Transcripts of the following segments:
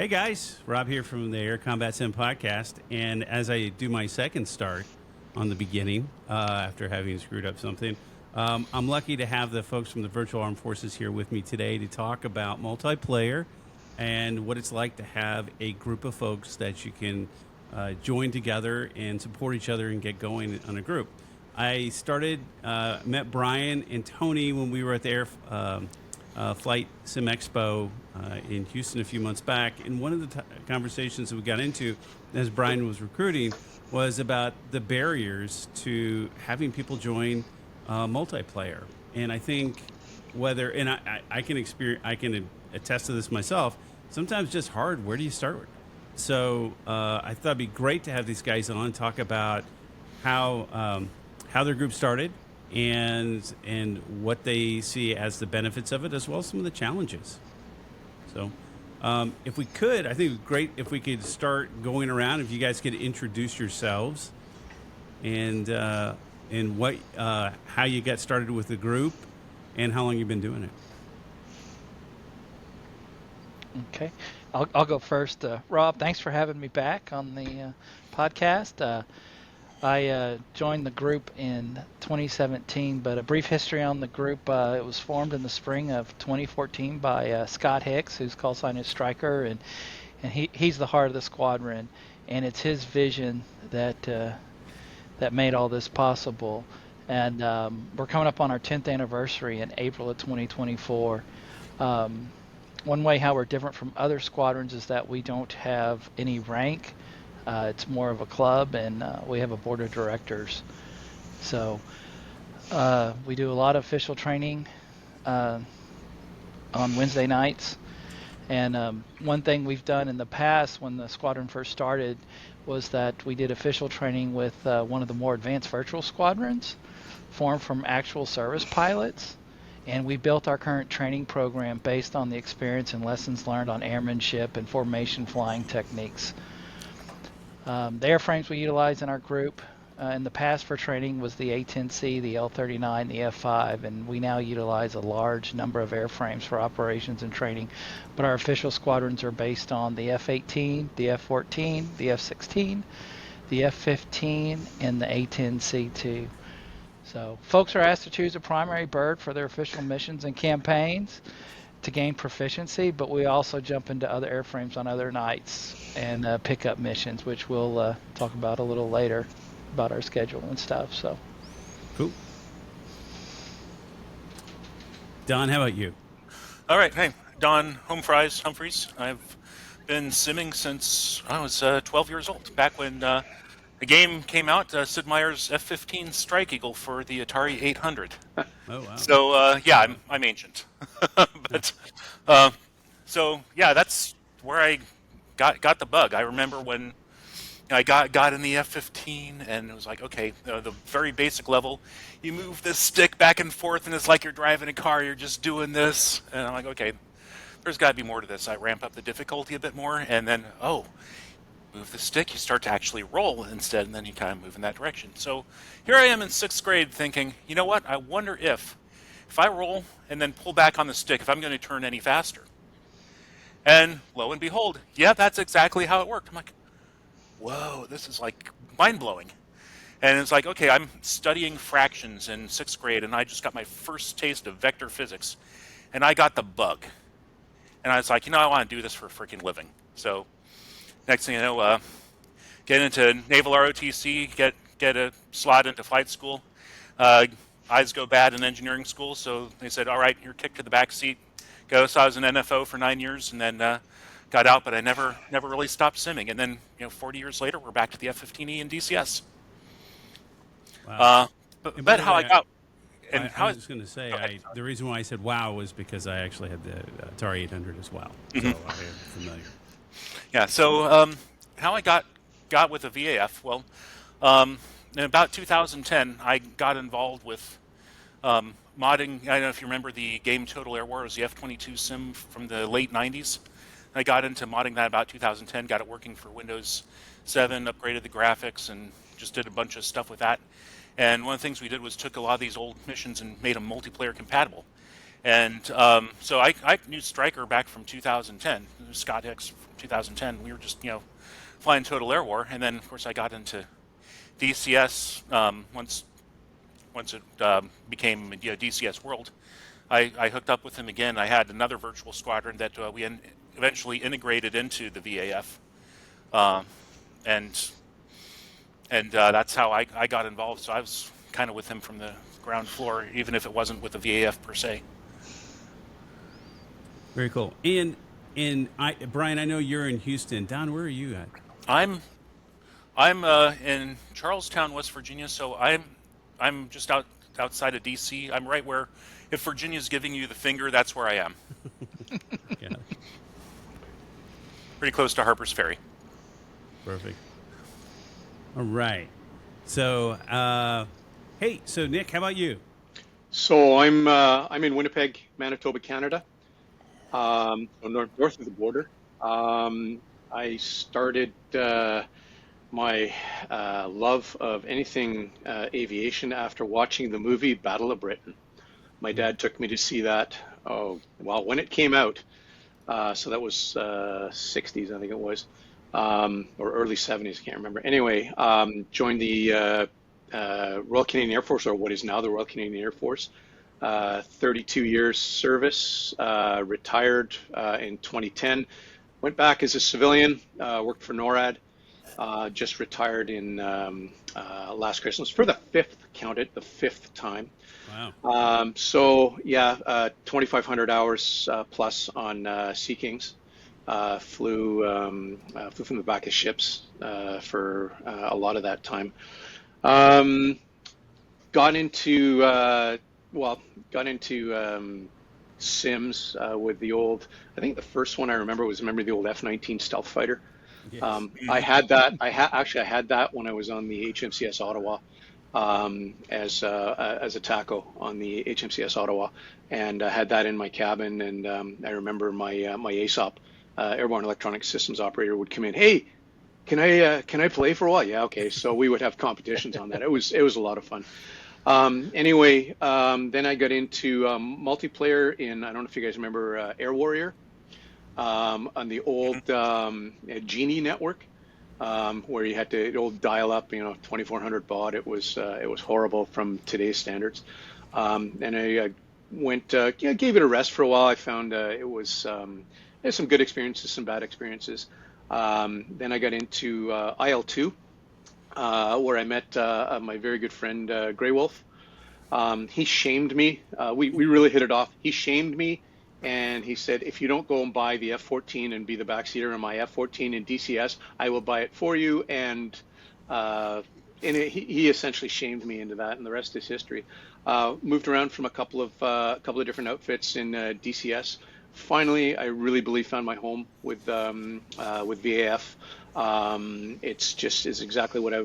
Hey guys, Rob here from the Air Combat Sim podcast. And as I do my second start on the beginning, after having screwed up something, I'm lucky to have the folks from the Virtual Armed Forces here with me today to talk about multiplayer and what it's like to have a group of folks that you can join together and support each other and get going on a group. I met Brian and Tony when we were at the Flight Sim Expo in Houston a few months back. And one of the conversations that we got into as Brian was recruiting was about the barriers to having people join multiplayer. And I think I can attest to this myself, sometimes just hard, where do you start? So I thought it'd be great to have these guys on and talk about how their group started, and what they see as the benefits of it, as well as some of the challenges. So if we could, I think it would be great if we could start going around, if you guys could introduce yourselves and what how you got started with the group and how long you've been doing it. Okay, I'll go first. Rob, thanks for having me back on the podcast. I joined the group in 2017, but a brief history on the group. It was formed in the spring of 2014 by Scott Hicks, whose call sign is Striker, and he's the heart of the squadron, and it's his vision that made all this possible. And we're coming up on our 10th anniversary in April of 2024. One way how we're different from other squadrons is that we don't have any rank. It's more of a club, and we have a board of directors. So we do a lot of official training on Wednesday nights. And one thing we've done in the past when the squadron first started was that we did official training with one of the more advanced virtual squadrons formed from actual service pilots. And we built our current training program based on the experience and lessons learned on airmanship and formation flying techniques. The airframes we utilize in our group in the past for training was the A-10C, the L-39, the F-5, and we now utilize a large number of airframes for operations and training. But our official squadrons are based on the F-18, the F-14, the F-16, the F-15, and the A-10C-2. So folks are asked to choose a primary bird for their official missions and campaigns to gain proficiency, but we also jump into other airframes on other nights and pick up missions, which we'll talk about a little later about our schedule and stuff. So cool. Don, how about you? All right, hey, Don Humphreys. I've been simming since I was 12 years old, back when the game came out, Sid Meier's F-15 Strike Eagle for the Atari 800. Oh, wow. So, yeah, I'm ancient. But, so, yeah, that's where I got the bug. I remember when I got in the F-15, and it was like, okay, the very basic level, you move this stick back and forth, and it's like you're driving a car, you're just doing this. And I'm like, okay, there's got to be more to this. I ramp up the difficulty a bit more, and then, move the stick, you start to actually roll instead, and then you kind of move in that direction. So here I am in 6th grade thinking, you know what, I wonder if I roll and then pull back on the stick, if I'm going to turn any faster. And lo and behold, yeah, that's exactly how it worked. I'm like, whoa, this is like mind-blowing. And it's like, okay, I'm studying fractions in 6th grade, and I just got my first taste of vector physics, and I got the bug. And I was like, I want to do this for a freaking living. So next thing you know, get into Naval ROTC, get a slot into flight school. Eyes go bad in engineering school, so they said, all right, you're kicked to the back seat. Go. So I was an NFO for 9 years, and then got out, but I never really stopped simming. And then 40 years later, we're back to the F-15E and DCS. Wow. But how I got... And I was just going to say, the reason why I said wow was because I actually had the Atari 800 as well, so I am familiar. Yeah, so how I got with the VAF, well, in about 2010, I got involved with modding. I don't know if you remember the game Total Air War. It was the F-22 sim from the late 90s. I got into modding that about 2010, got it working for Windows 7, upgraded the graphics, and just did a bunch of stuff with that. And one of the things we did was took a lot of these old missions and made them multiplayer compatible. And so I knew Stryker back from 2010, Scott Hicks from 2010. We were just, flying Total Air War. And then, of course, I got into DCS once it became DCS World. I hooked up with him again. I had another virtual squadron that we eventually integrated into the VAF. And that's how I got involved. So I was kind of with him from the ground floor, even if it wasn't with the VAF per se. Very cool. And Brian, I know you're in Houston. Don, where are you at? I'm in Charlestown, West Virginia. So I'm just outside of DC. I'm right where, if Virginia's giving you the finger, that's where I am. Yeah. Pretty close to Harper's Ferry. Perfect. All right. So, hey, so Nick, how about you? So I'm in Winnipeg, Manitoba, Canada, north of the border. I started my love of anything aviation after watching the movie Battle of Britain. My dad took me to see that. When it came out. So that was 60s, I think it was, or early 70s, I can't remember. Anyway, joined the Royal Canadian Air Force, or what is now the Royal Canadian Air Force. 32 years service, retired in 2010. Went back as a civilian, worked for NORAD, just retired in last Christmas for the fifth time. Wow. 2,500 hours plus on Sea Kings. Flew from the back of ships for a lot of that time. Got into sims with the old. I think the first one I remember was the old F-19 stealth fighter. Yes. I had that. I had that when I was on the HMCS Ottawa. As a TACO on the HMCS Ottawa, and I had that in my cabin. And I remember my ASOP, Airborne Electronic Systems Operator, would come in. Hey, can I play for a while? Yeah, okay. So we would have competitions on that. It was a lot of fun. Anyway, then I got into multiplayer in, I don't know if you guys remember Air Warrior, on the old Genie network. Where you had to old dial up, 2400 baud. It was horrible from today's standards. And I gave it a rest for a while. I found there's some good experiences, some bad experiences. Then I got into IL2, where I met my very good friend Grey Wolf. He shamed me. We really hit it off. He shamed me. And he said, if you don't go and buy the F-14 and be the backseater on my F-14 in DCS, I will buy it for you. And he essentially shamed me into that, and the rest is history. Moved around from a couple of different outfits in DCS. Finally, I really believe found my home with VAF. Is exactly what I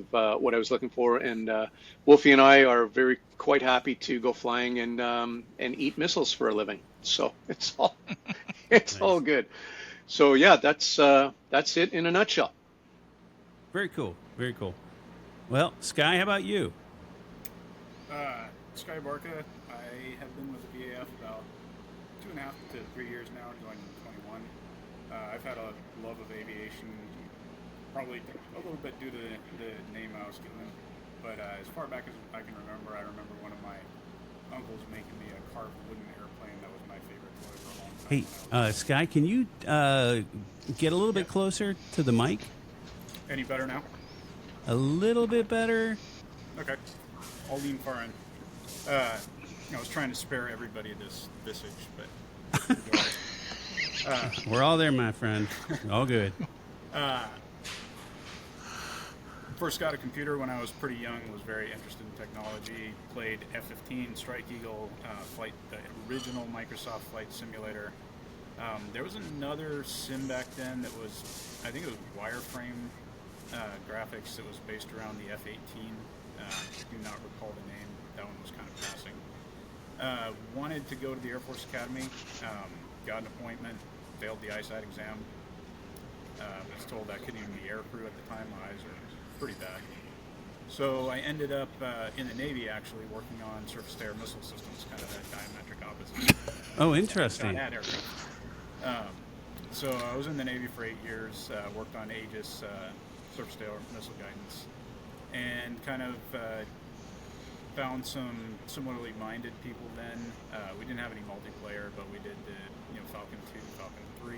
was looking for, and Wolfie and I are quite happy to go flying and eat missiles for a living. So it's all Nice. all good. So yeah, that's it in a nutshell. Very cool. Very cool. Well, Sky, how about you? Sky Barca, I have been with the VAF about 2.5 to 3 years now, joined in 21. I've had a love of aviation, probably a little bit due to the name I was given. But as far back as I can remember, I remember one of my uncles making me a carved wooden airplane. That was my favorite toy for a long time. Hey, Sky, can you get a little bit closer to the mic? Any better now? A little bit better. Okay. I'll lean far in. I was trying to spare everybody this visage, but We're all there, my friend. All good. first got a computer when I was pretty young, was very interested in technology, played F-15, Strike Eagle, the original Microsoft Flight Simulator. There was another sim back then that was, I think it was wireframe graphics that was based around the F-18. Do not recall the name. That one was kind of passing. Wanted to go to the Air Force Academy. Got an appointment. Failed the ISAT exam. Was told I couldn't even be air crew at the time. My eyes are pretty bad. So I ended up in the Navy, actually, working on surface-to-air missile systems, kind of that diametric opposite. Oh, Not interesting. at aircraft. So I was in the Navy for 8 years, worked on Aegis, surface-to-air missile guidance, and kind of found some similarly minded people then. We didn't have any multiplayer, but we did the Falcon 2, Falcon 3,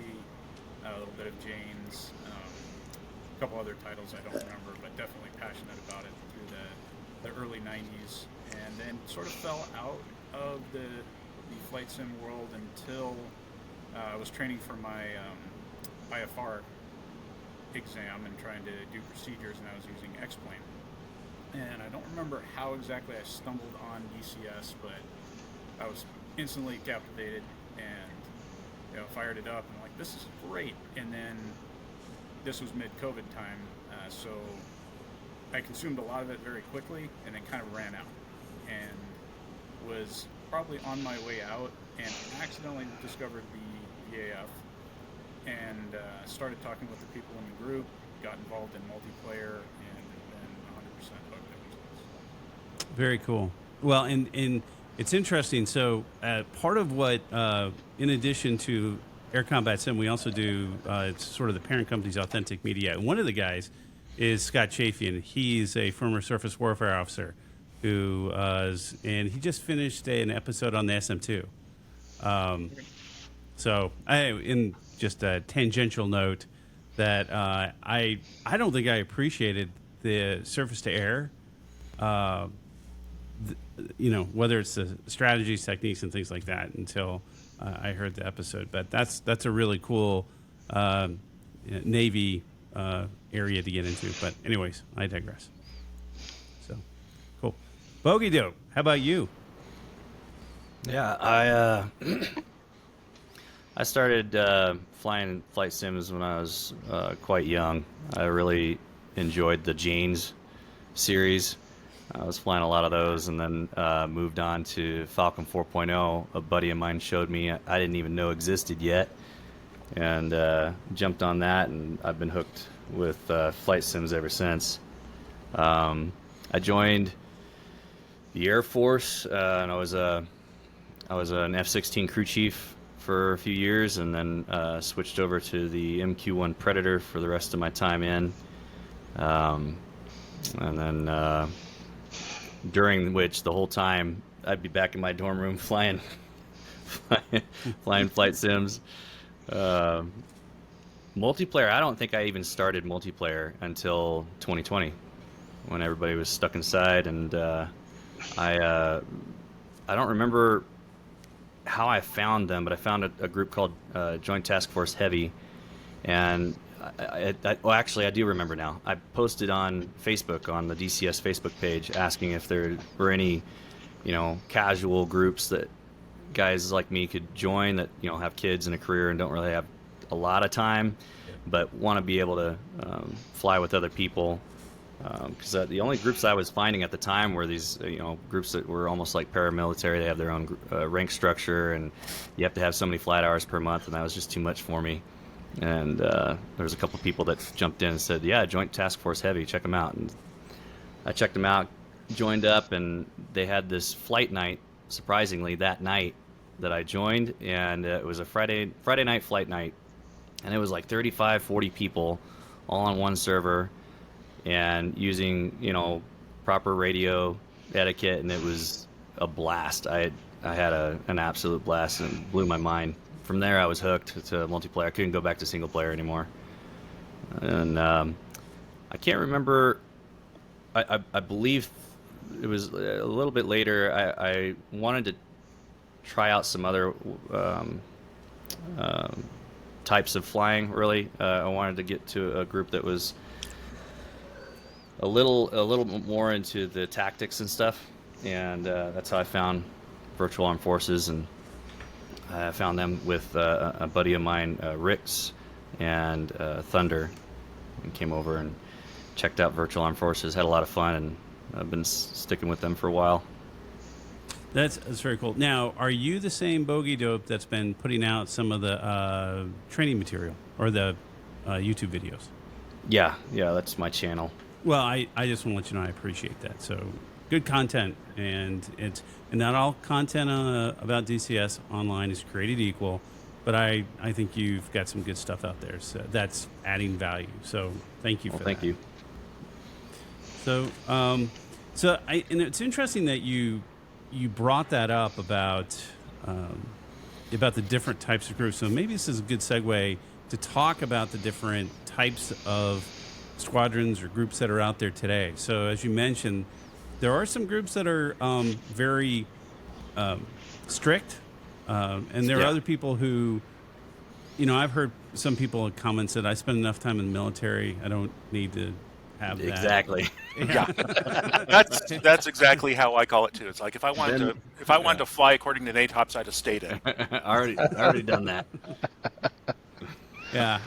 a little bit of Jane's, a couple other titles I don't remember, but definitely passionate about it through the early 90s, and then sort of fell out of the flight sim world until I was training for my IFR exam and trying to do procedures, and I was using X-Plane. And I don't remember how exactly I stumbled on DCS, but I was instantly captivated and fired it up. And I'm like, this is great. And then this was mid-COVID time, so I consumed a lot of it very quickly and then kind of ran out. And was probably on my way out and accidentally discovered the VAF and started talking with the people in the group, got involved in multiplayer, and then 100% hooked ever since. Very cool. Well, and it's interesting. So part of what, in addition to Air Combat Sim, we also do, it's sort of the parent company's Authentic Media. And one of the guys is Scott Chafian. He's a former surface warfare officer who and he just finished an episode on the SM2. So in just a tangential note that I don't think I appreciated the surface to air, whether it's the strategies, techniques, and things like that until I heard the episode. But that's a really cool Navy area to get into. But anyways, I digress. So cool. Bogey Dope, how about you? Yeah, I started flying flight sims when I was quite young. I really enjoyed the Jane's series. I was flying a lot of those, and then moved on to Falcon 4.0. A buddy of mine showed me, I didn't even know existed yet, and jumped on that, and I've been hooked with flight sims ever since. I joined the Air Force, and I was an F-16 crew chief for a few years, and then switched over to the MQ-1 Predator for the rest of my time in. And then during which the whole time I'd be back in my dorm room flying flight sims. Multiplayer, I don't think I even started multiplayer until 2020 when everybody was stuck inside, and I don't remember how I found them, but I found a group called Joint Task Force Heavy, and actually I do remember now. I posted on Facebook, on the DCS Facebook page, asking if there were any, casual groups that guys like me could join that, have kids and a career and don't really have a lot of time, but want to be able to fly with other people. Because the only groups I was finding at the time were these, groups that were almost like paramilitary. They have their own rank structure, and you have to have so many flight hours per month, and that was just too much for me. And there was a couple of people that jumped in and said, yeah, Joint Task Force Heavy, check them out. And I checked them out, joined up, and they had this flight night, surprisingly, that night that I joined, and it was a Friday night flight night, and it was like 35, 40 people all on one server, and using proper radio etiquette, and it was a blast. I had an absolute blast, and it blew my mind. From there, I was hooked to multiplayer. I couldn't go back to single player anymore. And I can't remember. I believe it was a little bit later. I wanted to try out some other types of flying. Really, I wanted to get to a group that was a little more into the tactics and stuff, and that's how I found Virtual Armed Forces, and I found them with a buddy of mine, Rix and Thunder, and came over and checked out Virtual Armed Forces. Had a lot of fun, and I've been sticking with them for a while. That's very cool. Now, are you the same Bogey Dope that's been putting out some of the training material or the YouTube videos? Yeah, that's my channel. Well, I just want to let you know I appreciate that. So good content, and not all content about DCS online is created equal. But I think you've got some good stuff out there, so that's adding value. So thank you for that. Thank you. So and it's interesting that you brought that up about the different types of groups. So maybe this is a good segue to talk about the different types of squadrons or groups that are out there today. So as you mentioned, there are some groups that are very strict, and there are other people who, I've heard some people in comments that I spend enough time in the military, I don't need to have that. Exactly. Yeah, that's exactly how I call it too. It's like if I wanted to fly according to NATOPS, I'd have stayed in. already done that. Yeah,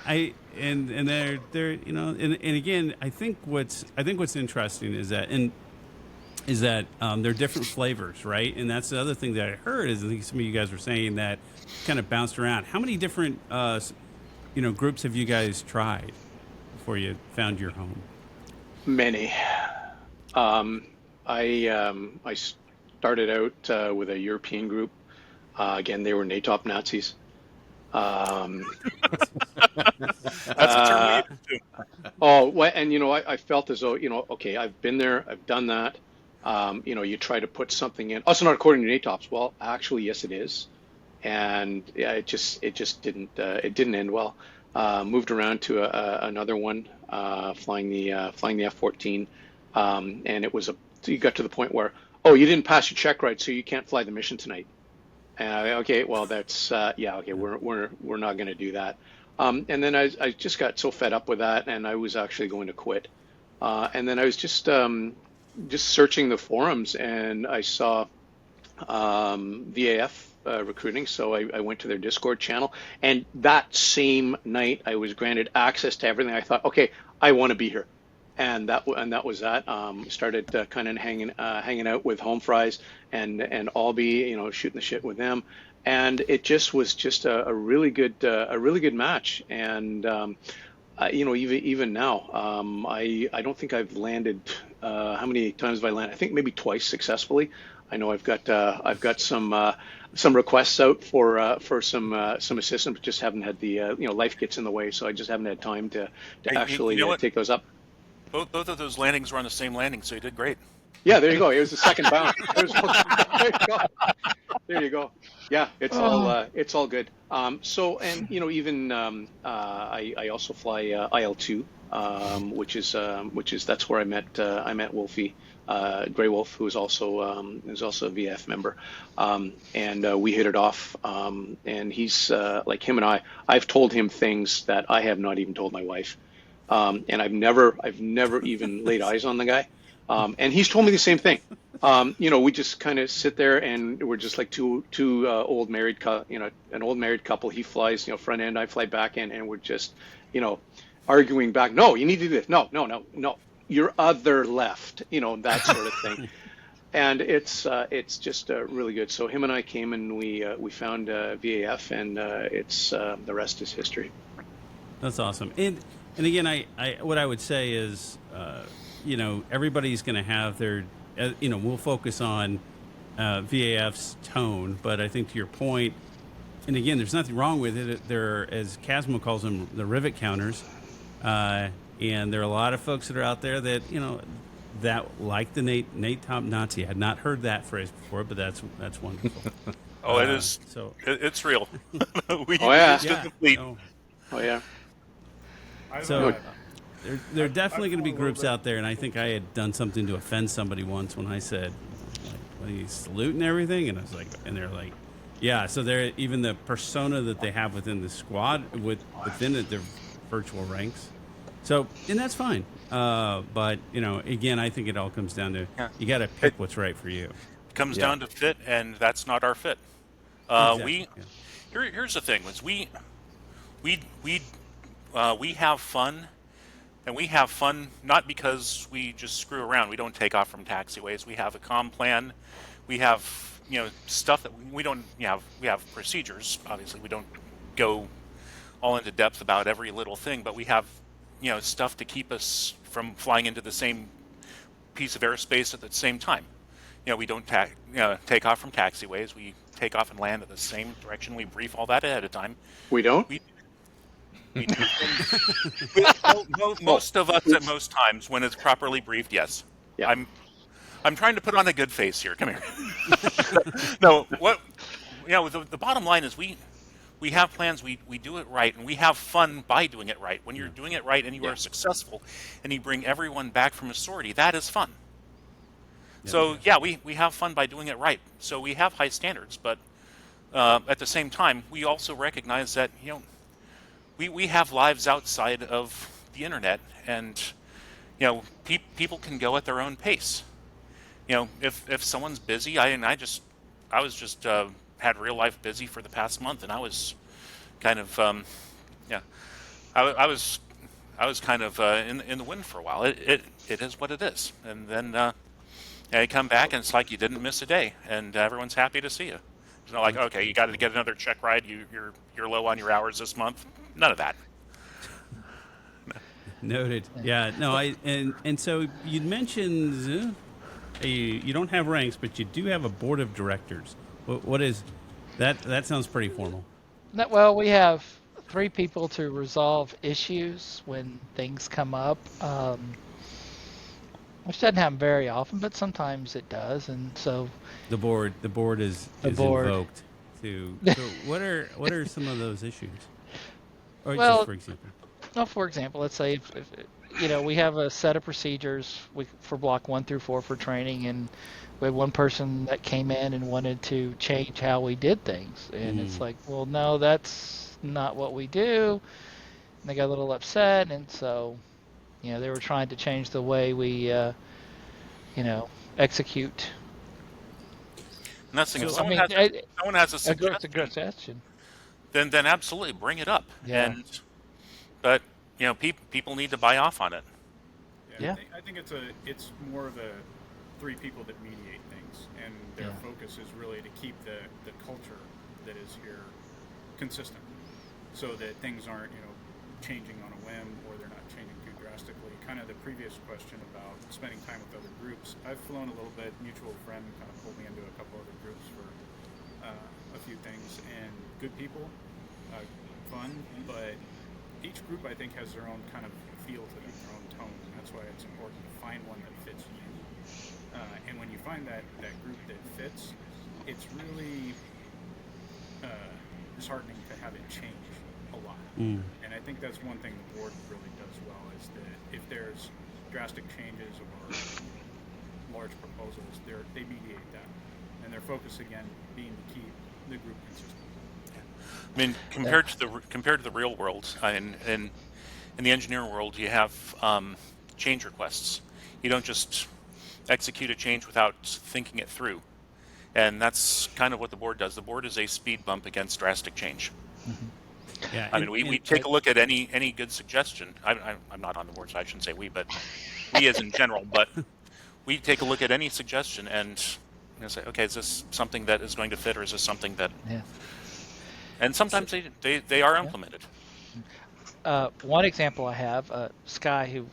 and they're and again, I think what's interesting is that they're different flavors, right? And that's the other thing that I heard is I think some of you guys were saying that kind of bounced around. How many different groups have you guys tried before you found your home? Many. I started out with a European group. Again, they were NATOP Nazis. That's a term we use too. Oh, well, and I felt as though, okay, I've been there, I've done that. You try to put something in. Also, not according to NATOPS. Well, actually, yes, it is. And yeah, it just didn't end well. Moved around to another one, flying the F-14, and you got to the point where, oh, you didn't pass your check right, so you can't fly the mission tonight. Okay, well, that's okay. We're not going to do that. And then I just got so fed up with that, and I was actually going to quit. And then I was just searching the forums, and I saw VAF recruiting. So I went to their Discord channel, and that same night I was granted access to everything. I thought, okay, I want to be here. And that was that. Started kind of hanging out with Home Fries and Albie, shooting the shit with them, and it just was a really good match. And even now, I don't think I've landed. How many times have I landed? I think maybe twice successfully. I know I've got some requests out for some assistance, but just haven't had the life gets in the way, so I just haven't had time to actually take those up. Both of those landings were on the same landing, so you did great. Yeah, there you go. It was the second bound. There you go. There you go. Yeah, it's all good. So, and even I also fly IL-2, which is that's where I met Wolfie, Grey Wolf, who is also a VF member, and we hit it off. And he's like him and I've told him things that I have not even told my wife. And I've never even laid eyes on the guy. And he's told me the same thing. We just kind of sit there and we're just like two old married, an old married couple. He flies, front end, I fly back end, and we're just, arguing back. No, you need to do this. No, your other left, that sort of thing. And it's just really good. So him and I came and we found VAF, and it's the rest is history. That's awesome. And again, I what I would say is, everybody's going to have their, we'll focus on VAF's tone, but I think to your point, and again, there's nothing wrong with it. There, as Casmo calls them, the rivet counters, and there are a lot of folks that are out there that that like the NATOP Nazi. I had not heard that phrase before, but that's wonderful. Oh, it is. So it's real. Oh yeah. Oh yeah. So there are definitely going to be groups out there, and I think I had done something to offend somebody once when I said, "What are you saluting everything?" And I was like, and they're like, "Yeah." So they're even the persona that they have within the squad, within their virtual ranks. So, and that's fine. But again, I think it all comes down to you got to pick what's right for you. It comes down to fit, and that's not our fit. Exactly. Here's the thing: is we have fun, and we have fun not because we just screw around. We don't take off from taxiways. We have a comm plan. We have stuff that we don't have. We have procedures. Obviously, we don't go all into depth about every little thing, but we have stuff to keep us from flying into the same piece of airspace at the same time. we don't take off from taxiways. We take off and land at the same direction. We brief all that ahead of time. We don't? We do. Most of us at most times, when it's properly briefed, yes. Yeah. I'm trying to put on a good face here. Come here. No, the bottom line is we have plans. We do it right, and we have fun by doing it right. When you're doing it right and you are successful, and you bring everyone back from a sortie, that is fun. So we have fun by doing it right. So we have high standards, but at the same time, we also recognize that we have lives outside of the internet, and people can go at their own pace. If someone's busy, I was just had real life busy for the past month, and I was kind of I was kind of in the wind for a while. It is what it is, and then you come back and it's like you didn't miss a day, and everyone's happy to see you. It's not like, okay, you got to get another check ride. You're low on your hours this month. None of that. Noted. Yeah. No. And so you mentioned you don't have ranks, but you do have a board of directors. What is that? That sounds pretty formal. Well, we have 3 people to resolve issues when things come up, which doesn't happen very often, but sometimes it does, and so the board is invoked to. So what are some of those issues? Or well, just for example. Well, for example, let's say if we have a set of procedures for block 1 through 4 for training, and we had one person that came in and wanted to change how we did things, and it's like, well, no, that's not what we do. And they got a little upset, and so they were trying to change the way we execute. And that's the thing. If So, someone has a suggestion, then absolutely bring it up. Yeah. But people need to buy off on it. Yeah. I think it's more of 3 people that mediate things, and their focus is really to keep the culture that is here consistent, so that things aren't changing on a whim, or they're not changing too drastically. Kind of the previous question about spending time with other groups. I've flown a little bit. Mutual friend kind of pulled me into a couple other groups for a few things, and good people, fun, but each group I think has their own kind of feel to them, their own tone, and that's why it's important to find one that fits you. And when you find that group that fits, it's really disheartening to have it change a lot. And I think that's one thing the board really does well, is that if there's drastic changes or large proposals, they mediate that, and their focus again being to keep the group consistent. I mean, compared to the real world, in the engineering world, you have change requests. You don't just execute a change without thinking it through, and that's kind of what the board does. The board is a speed bump against drastic change. Mm-hmm. Yeah, I mean, we take a look at any good suggestion. I'm not on the board, so I shouldn't say we, but we as in general. But we take a look at any suggestion and say, okay, is this something that is going to fit, or is this something that? Yeah. And sometimes they are implemented. One example I have, Sky, who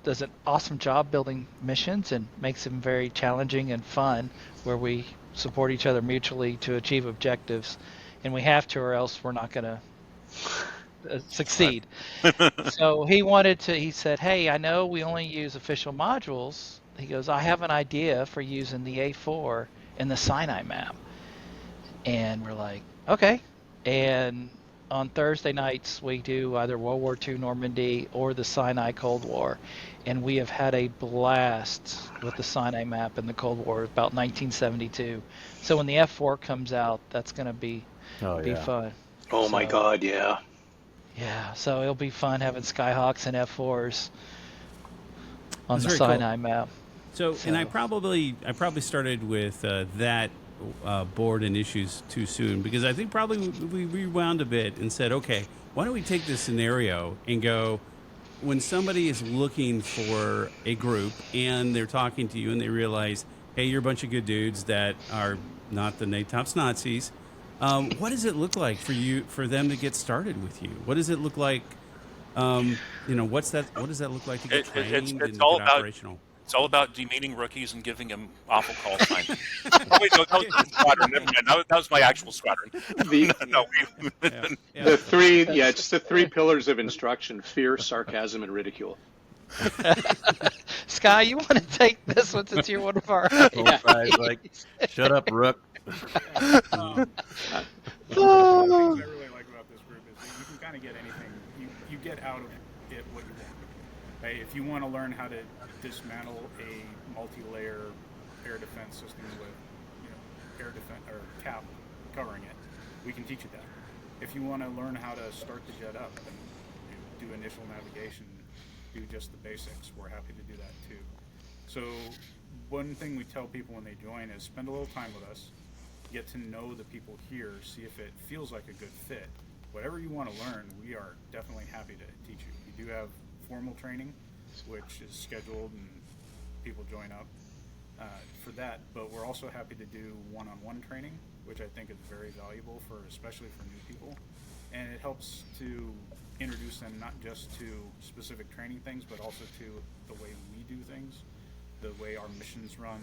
does an awesome job building missions and makes them very challenging and fun, where we support each other mutually to achieve objectives, and we have to, or else we're not going to succeed. So he said, hey, I know we only use official modules. He goes, I have an idea for using the A4 in the Sinai map. And we're like, okay. And on Thursday nights, we do either World War II Normandy or the Sinai Cold War. And we have had a blast with the Sinai map in the Cold War, about 1972. So when the F4 comes out, that's going to be fun. Oh, my God, yeah. Yeah, so it'll be fun having Skyhawks and F4s on the Sinai map. So, and I probably started with that board and issues too soon, because I think probably we rewound a bit and said, okay, why don't we take this scenario and go, when somebody is looking for a group and they're talking to you and they realize, hey, you're a bunch of good dudes that are not the NATOPS Nazis. What does it look like for them to get started with you? What does it look like? What does that look like to get trained and get operational? It's all about demeaning rookies and giving them awful call signs. Oh, wait, no, that was the squadron. Never mind. That was my actual squadron. The, Yeah. it's the three pillars of instruction: fear, sarcasm, and ridicule. Sky, you want to take this one since you're one of our Old guy's like, shut up, Rook. One of the things I really like about this group is that you can kind of get anything. You get out of it what you want. Right? If you want to learn how to dismantle a multi-layer air defense system with, air defense or cap covering it, we can teach you that. If you want to learn how to start the jet up and do initial navigation, do just the basics, we're happy to do that too. So one thing we tell people when they join is spend a little time with us, get to know the people here, see if it feels like a good fit. Whatever you want to learn, we are definitely happy to teach you. We do have formal training, which is scheduled and people join up for that, but we're also happy to do one-on-one training, which I think is very valuable especially for new people, and it helps to introduce them not just to specific training things, but also to the way we do things, the way our missions run,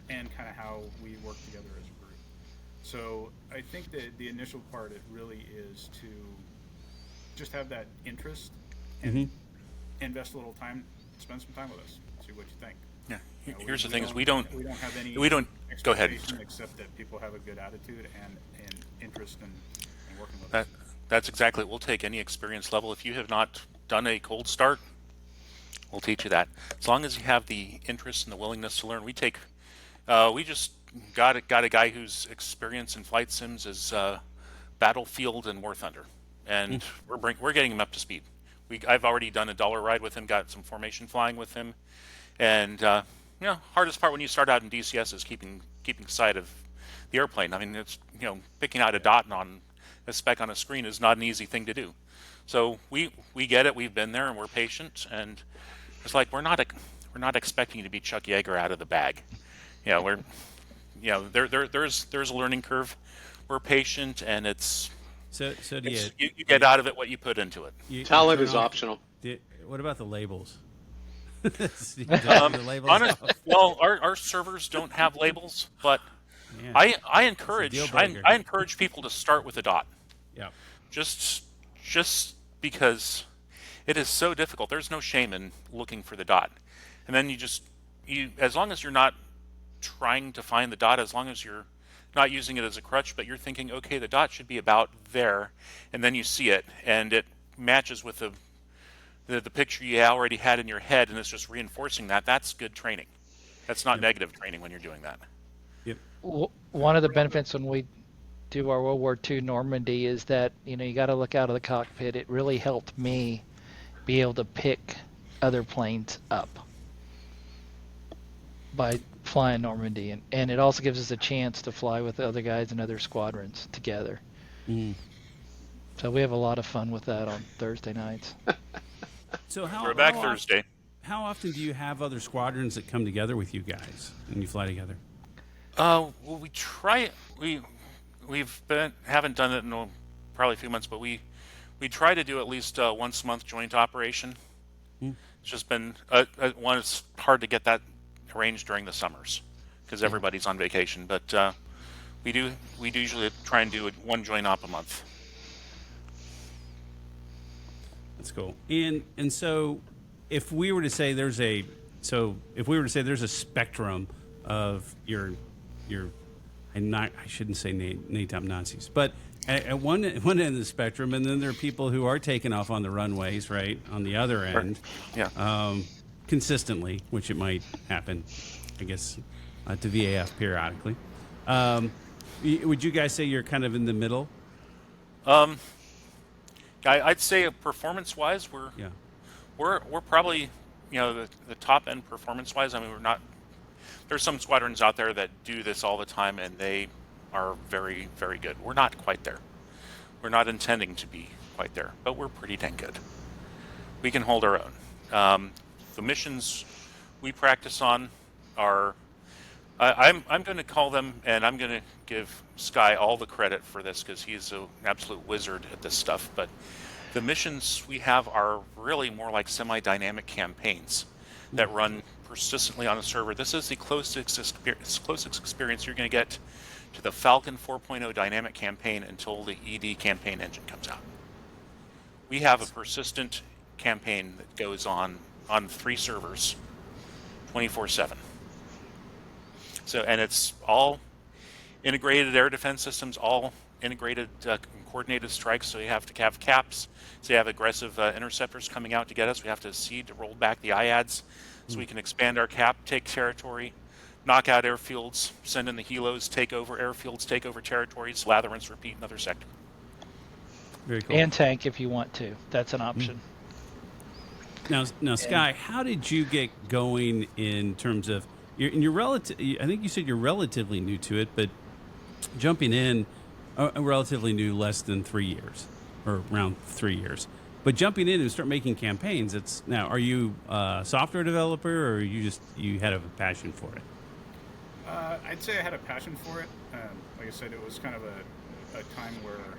and kind of how we work together as a group. So I think that the initial part, it really is to just have that interest and invest a little time, spend some time with us, see what you think. Yeah. Here's the thing: we don't have any. Go ahead. Except that people have a good attitude and interest in working with us. That's exactly it. We'll take any experience level. If you have not done a cold start, we'll teach you that. As long as you have the interest and the willingness to learn. We just got a guy whose experience in flight sims is Battlefield and War Thunder, and we're getting him up to speed. I've already done a dollar ride with him, got some formation flying with him, and hardest part when you start out in DCS is keeping sight of the airplane. I mean, it's picking out a dot on a speck on a screen is not an easy thing to do. So we get it. We've been there and we're patient, and it's like we're not expecting you to be Chuck Yeager out of the bag. There's a learning curve. We're patient, and you get out of it what you put into it. Talent is optional. What about the labels? Well, our servers don't have labels, but I encourage people to start with a dot. Yeah. Just because it is so difficult. There's no shame in looking for the dot, and then you as long as you're not trying to find the dot, as long as you're not using it as a crutch, but you're thinking, okay, the dot should be about there, and then you see it, and it matches with the picture you already had in your head, and it's just reinforcing that. That's good training. That's not negative training when you're doing that. Yep. One of the benefits when we do our World War II Normandy is that you got to look out of the cockpit. It really helped me be able to pick other planes up by flying Normandy, and it also gives us a chance to fly with other guys and other squadrons together. So we have a lot of fun with that on Thursday nights. So we're back Thursday. How often do you have other squadrons that come together with you guys and you fly together? Well, we try. Haven't done it in probably a few months, but we try to do at least once a month joint operation. It's just been it's hard to get that arranged during the summers because everybody's on vacation. But we do usually try and do one joint op a month. That's cool. And so if we were to say there's a spectrum of your I shouldn't say NATOM Nazis, but at one end of the spectrum, and then there are people who are taking off on the runways, right, on the other end, consistently, which it might happen, I guess, to VAF periodically. Would you guys say you're kind of in the middle? I'd say performance-wise, we're probably the top end performance-wise. I mean, we're not. There's some squadrons out there that do this all the time, and they are very, very good. We're not quite there. We're not intending to be quite there, but we're pretty dang good. We can hold our own. The missions we practice on are. I'm going to call them, and I'm going to give Sky all the credit for this because he's an absolute wizard at this stuff. But the missions we have are really more like semi-dynamic campaigns that run persistently on a server, this is the closest experience you're going to get to the Falcon 4.0 dynamic campaign until the ED campaign engine comes out. We have a persistent campaign that goes on 3 servers, 24/7. So, and it's all integrated air defense systems, all integrated coordinated strikes. So you have to have caps. So you have aggressive interceptors coming out to get us. We have to seed to roll back the IADs so we can expand our cap, take territory, knock out airfields, send in the helos, take over airfields, take over territories, lather, rinse, repeat another sector. Very cool. And tank if you want to. That's an option. Now, Sky, how did you get going in terms of you're relative? I think you said you're relatively new to it, but jumping in, relatively new, less than 3 years, or around 3 years. But jumping in and start making campaigns. Are you a software developer, or you had a passion for it? I'd say I had a passion for it. Like I said, it was kind of a time where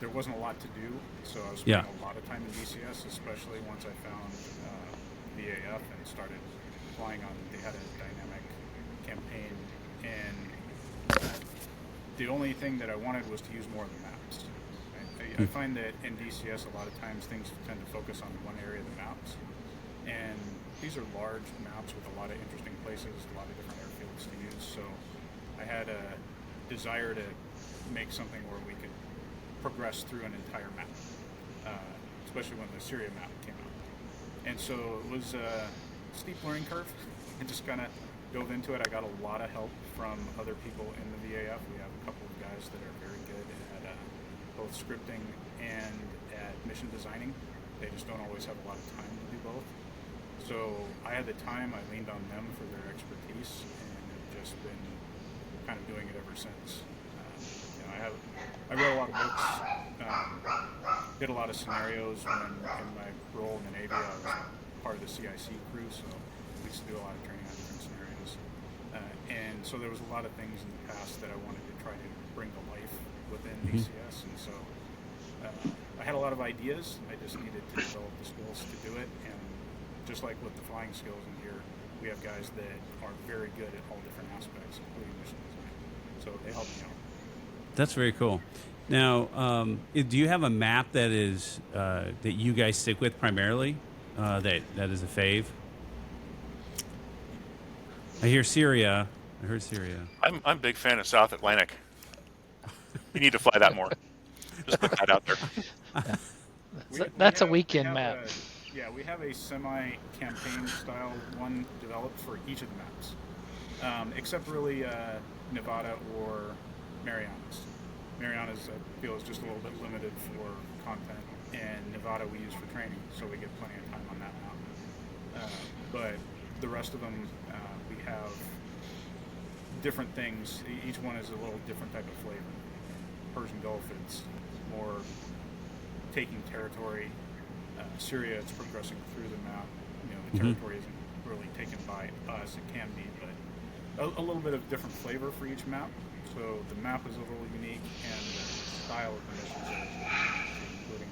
there wasn't a lot to do, so I was spending a lot of time in DCS, especially once I found VAF and started flying on. They had a dynamic campaign, and the only thing that I wanted was to use more of the maps. I find that in DCS, a lot of times things tend to focus on one area of the maps, and these are large maps with a lot of interesting places, a lot of different airfields to use. So I had a desire to make something where we could progress through an entire map, especially when the Syria map came out. And so it was a steep learning curve. I just kind of dove into it. I got a lot of help from other people in the VAF. We have a couple of guys that are very good at both scripting and at mission designing. They just don't always have a lot of time to do both. So I had the time, I leaned on them for their expertise, and have just been kind of doing it ever since. I read a lot of books, did a lot of scenarios when in my role in the Navy. I was part of the CIC crew, so we used to do a lot of training on different scenarios. And so there was a lot of things in the past that I wanted to try to bring to life within DCS, and so I had a lot of ideas. I just needed to develop the skills to do it, and just like with the flying skills in here, we have guys that are very good at all different aspects, including mission design. So they helped me out. That's very cool. Now, do you have a map that is that you guys stick with primarily? That is a fave. I hear Syria. I heard Syria. I'm a big fan of South Atlantic. You need to fly that more. Just put that out there. That's a weekend map. We have a semi-campaign style one developed for each of the maps, except really Nevada or Marianas. Marianas, I feel, is just a little bit limited for content, and Nevada we use for training, so we get plenty of time on that map. But the rest of them, we have different things. Each one is a little different type of flavor. Persian Gulf, it's more taking territory. Syria, it's progressing through the map. The territory isn't really taken by us. It can be, but a little bit of different flavor for each map. So the map is a little unique, and the style of the missions are unique, including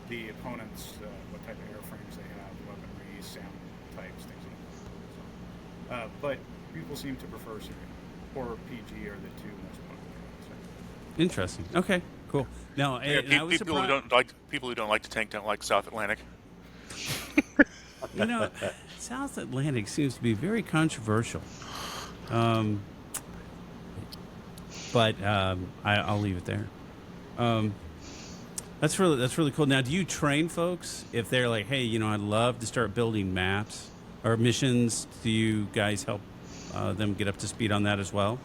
the opponents, what type of airframes they have, weaponry, sound types, things like that. So, but people seem to prefer Syria, or PG are the two most popular. Interesting. Okay, cool. Now, people who don't like to tank don't like South Atlantic. South Atlantic seems to be very controversial. But I'll leave it there. That's really cool. Now, do you train folks if they're like, hey, I'd love to start building maps or missions? Do you guys help them get up to speed on that as well?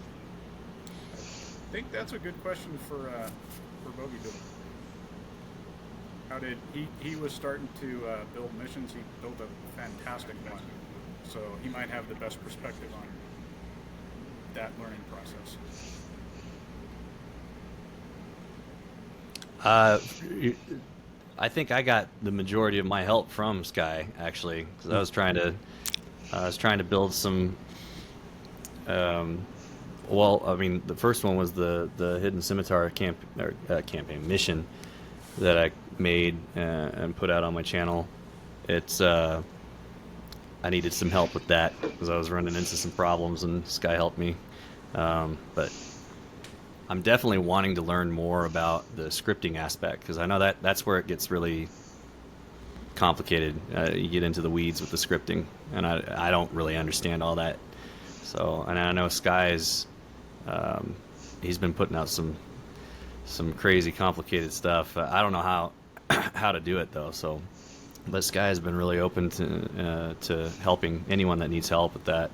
I think that's a good question for Bogey. How did he was starting to build missions? He built a fantastic one, so he might have the best perspective on that learning process. I think I got the majority of my help from Sky, actually, because I was trying to build some. The first one was the Hidden Scimitar campaign mission that I made and put out on my channel. It's I needed some help with that because I was running into some problems, and Sky helped me. But I'm definitely wanting to learn more about the scripting aspect, because I know that's where it gets really complicated. You get into the weeds with the scripting, and I don't really understand all that. So, and I know Sky's he's been putting out some crazy complicated stuff. I don't know how to do it though. So, but Sky has been really open to helping anyone that needs help with that.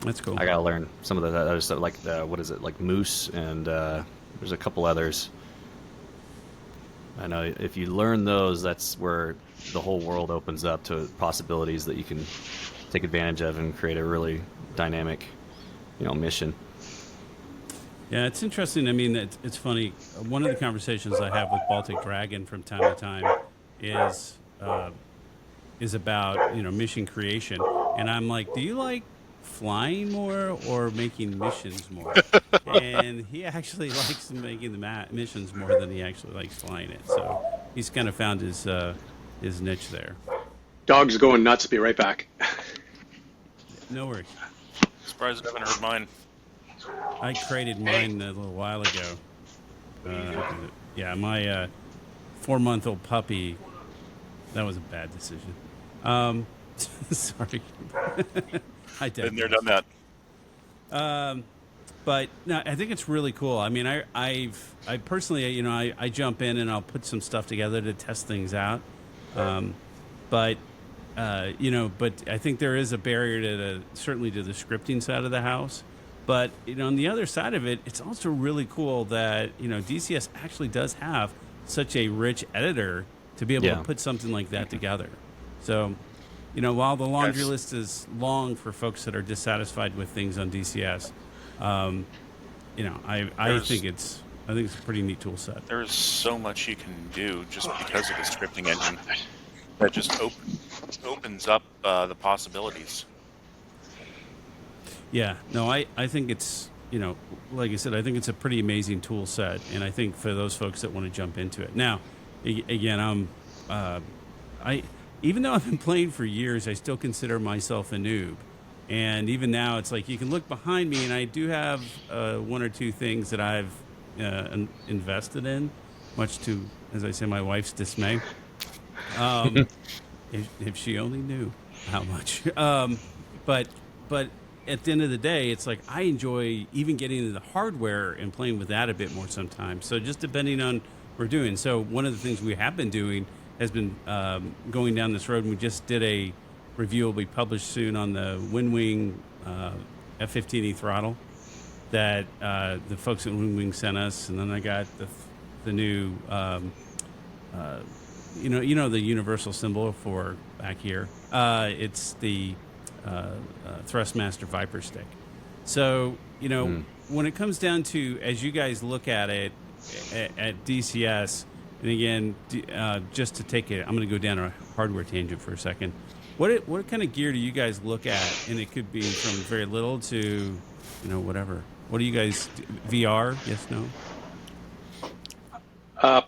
That's cool. I gotta learn some of the other stuff, like what is it, like Moose, and there's a couple others. I know if you learn those, that's where the whole world opens up to possibilities that you can take advantage of and create a really dynamic, mission. Yeah, it's interesting. I mean, it's funny. One of the conversations I have with Baltic Dragon from time to time is about mission creation, and I'm like, do you like flying more or making missions more? And he actually likes making the missions more than he actually likes flying it. So he's kind of found his niche there. Dog's going nuts. Be right back. No worries. Surprised I haven't heard mine. I created mine a little while ago. Yeah, my 4-month-old puppy. That was a bad decision. Sorry. I Been there, done that. But no, I think it's really cool. I mean, I personally, I jump in and I'll put some stuff together to test things out. But I think there is a barrier certainly to the scripting side of the house. But on the other side of it, it's also really cool that DCS actually does have such a rich editor to be able to put something like that together. So, while the laundry list is long for folks that are dissatisfied with things on DCS, I think it's a pretty neat tool set. There's so much you can do just because of the scripting engine that just opens up the possibilities. Yeah, no, I think it's, like I said, I think it's a pretty amazing tool set, and I think for those folks that want to jump into it. Now, again, even though I've been playing for years, I still consider myself a noob. And even now, it's like you can look behind me, and I do have one or two things that I've invested in, much to, as I say, my wife's dismay. If she only knew how much. But at the end of the day, it's like I enjoy even getting into the hardware and playing with that a bit more sometimes. So just depending on what we're doing. So one of the things we have been doing has been going down this road. And we just did a review will be published soon on the WinWing F-15E throttle that the folks at WinWing sent us. And then I got the new, the universal symbol for back here. It's the Thrustmaster Viper stick. So, when it comes down to, as you guys look at it at DCS, and again, just to take it, I'm going to go down a hardware tangent for a second. What kind of gear do you guys look at? And it could be from very little to, whatever. What do you guys, VR? Yes, no?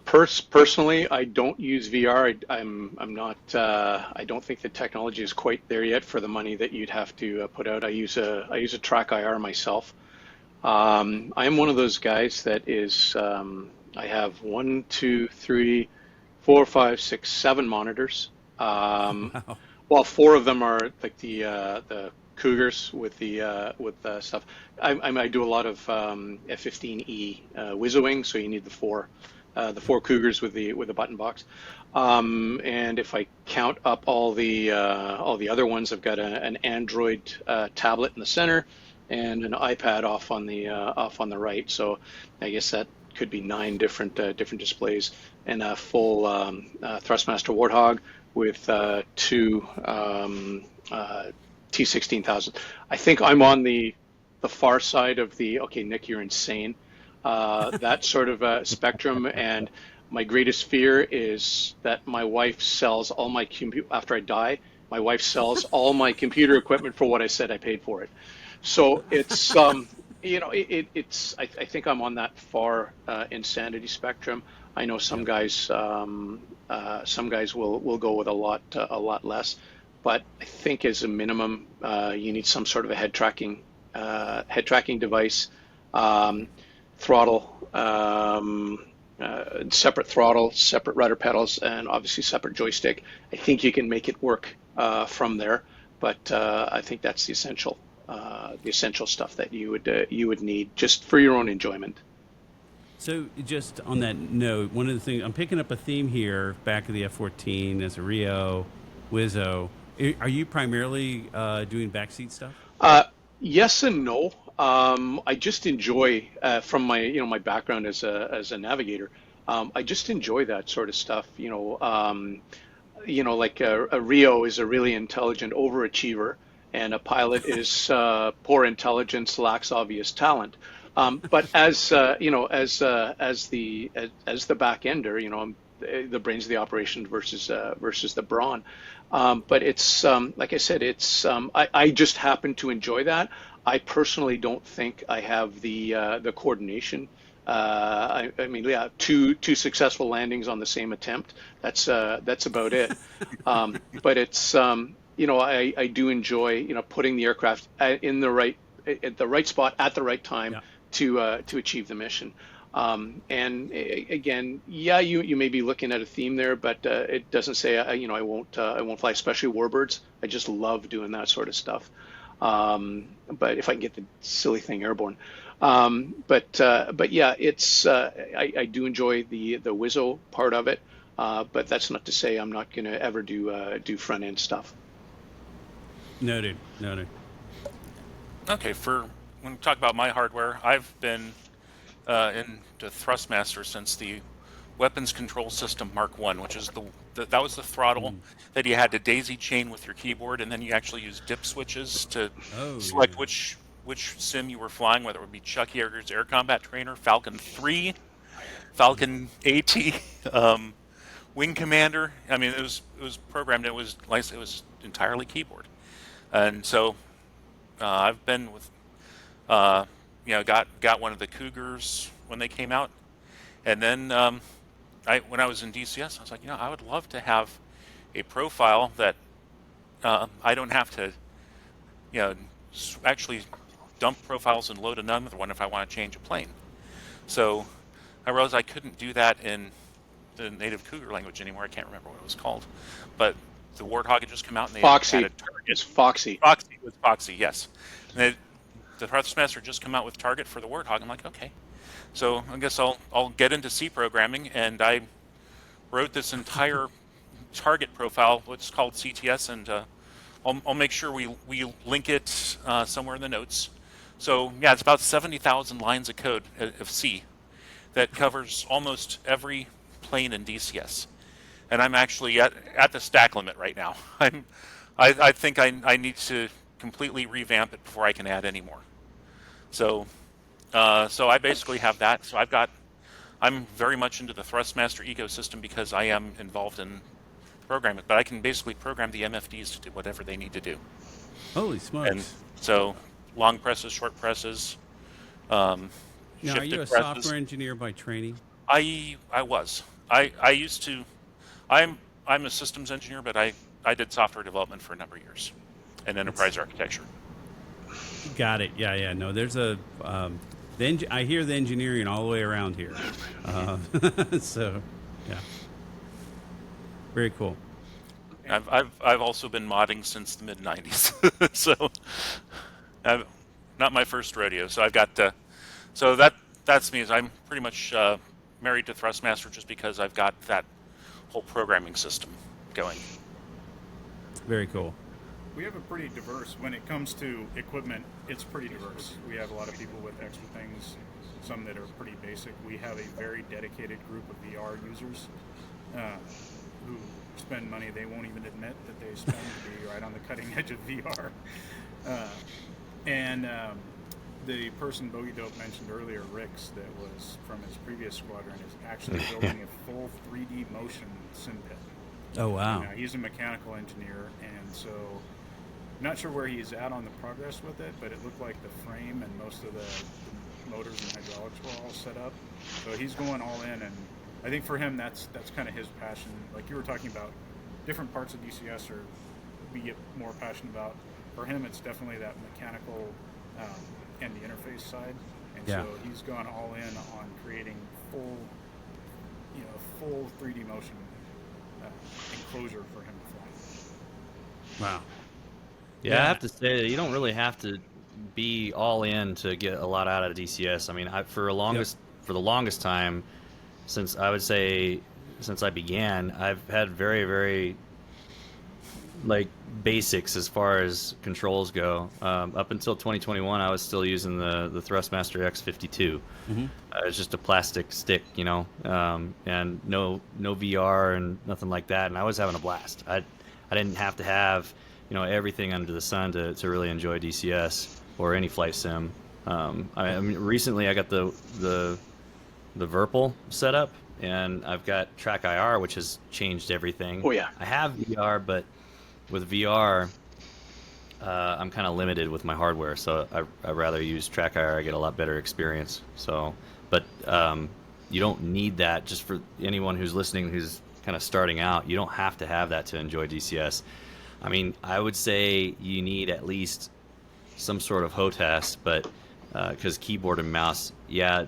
Personally, I don't use VR. I'm not. I don't think the technology is quite there yet for the money that you'd have to put out. I use a Track IR myself. I am one of those guys that is. I have 1, 2, 3, 4, 5, 6, 7 monitors. Wow. Well, 4 of them are like the Cougars with the stuff. I do a lot of F-15E WYSIWYG, so you need the four Cougars with the button box. And if I count up all the other ones, I've got an Android tablet in the center and an iPad off on the right. So I guess that could be 9 different displays, and a full Thrustmaster Warthog with 2 T-16,000. I think I'm on the far side of the, okay, Nick, you're insane, that sort of spectrum. And my greatest fear is that my wife sells all my after I die, my wife sells all my computer equipment for what I said I paid for it. So it's I think I'm on that far insanity spectrum. I know some guys will go with a lot less, but I think as a minimum, you need some sort of a head tracking device, throttle, separate throttle, separate rudder pedals, and obviously separate joystick. I think you can make it work from there, but I think that's the essential stuff that you would need just for your own enjoyment. So just on that note, one of the things I'm picking up a theme here, back of the F-14 as a Rio, Wizzo. Are you primarily doing backseat stuff? Yes and no. I just enjoy from my background as a navigator. I just enjoy that sort of stuff. Like a Rio is a really intelligent overachiever, and a pilot is poor intelligence, lacks obvious talent. But as the back ender, I'm the brains of the operation versus the brawn. But it's like I said, I just happen to enjoy that. I personally don't think I have the coordination. I mean, yeah, two successful landings on the same attempt. That's about it. But it's I do enjoy putting the aircraft at the right spot at the right time. Yeah. To achieve the mission. And again, yeah, you may be looking at a theme there, but it doesn't say I won't fly, especially warbirds. I just love doing that sort of stuff. But if I can get the silly thing airborne. But yeah, it's I do enjoy the Wizzo part of it. But that's not to say I'm not going to ever do front end stuff. Noted. Okay, when we talk about my hardware, I've been into Thrustmaster since the Weapons Control System Mark 1, which is that was the throttle that you had to daisy chain with your keyboard, and then you actually use dip switches to select which sim you were flying, whether it would be Chuck Yeager's Air Combat Trainer, Falcon 3, Falcon AT, Wing Commander. I mean, it was programmed. It was entirely keyboard, and so I've been with. Got one of the Cougars when they came out, and then when I was in DCS, I was like, I would love to have a profile that I don't have to, actually dump profiles and load another one if I want to change a plane. So I realized I couldn't do that in the native Cougar language anymore. I can't remember what it was called, but the Warthog had just come out and they Foxy. added Target. It's Foxy. Foxy was Foxy, yes. And the Thrustmaster just come out with Target for the Warthog. I'm like, okay. So I guess I'll get into C programming, and I wrote this entire Target profile, what's called CTS, and I'll make sure we link it somewhere in the notes. So yeah, it's about 70,000 lines of code of C that covers almost every plane in DCS. And I'm actually at the stack limit right now. I think I need to completely revamp it before I can add any more. So I basically have that. So I'm very much into the Thrustmaster ecosystem because I am involved in programming, but I can basically program the MFDs to do whatever they need to do. Holy smokes. And so long presses, short presses, now, are you a presses. software engineer by training? I was. I used to. I'm a systems engineer, but I did software development for a number of years and enterprise architecture. Got it. Yeah. No, there's I hear the engineering all the way around here. So, yeah. Very cool. I've also been modding since the mid '90s, so not my first rodeo. So I've got so that's me. I'm pretty much married to Thrustmaster just because I've got that whole programming system going. Very cool. We have a pretty diverse, when it comes to equipment, it's pretty diverse. We have a lot of people with extra things, some that are pretty basic. We have a very dedicated group of VR users who spend money they won't even admit that they spend to be right on the cutting edge of VR. And the person Bogey Dope mentioned earlier, Rix, that was from his previous squadron, is actually building a full 3D motion sim pit. Oh, wow. He's a mechanical engineer, and so not sure where he's at on the progress with it, but it looked like the frame and most of the motors and hydraulics were all set up. So he's going all in, and I think for him that's kind of his passion. Like you were talking about, different parts of DCS are we get more passionate about. For him, it's definitely that mechanical and the interface side, and Yeah. so he's gone all in on creating full 3D motion enclosure for him to fly. Wow. Yeah, I have to say that you don't really have to be all in to get a lot out of DCS. I mean, for the longest time, since I began, I've had very, very basics as far as controls go. Up until 2021, I was still using the Thrustmaster X52. It's just a plastic stick, and no VR and nothing like that. And I was having a blast. I didn't have to have everything under the sun to really enjoy DCS or any flight sim. I mean, recently I got the Verpal setup, and I've got Track IR, which has changed everything. Oh yeah. I have VR, but with VR, I'm kind of limited with my hardware, so I'd rather use Track IR. I get a lot better experience. So, but you don't need that. Just for anyone who's listening, who's kind of starting out, you don't have to have that to enjoy DCS. I mean, I would say you need at least some sort of HOTAS, but because keyboard and mouse, yeah,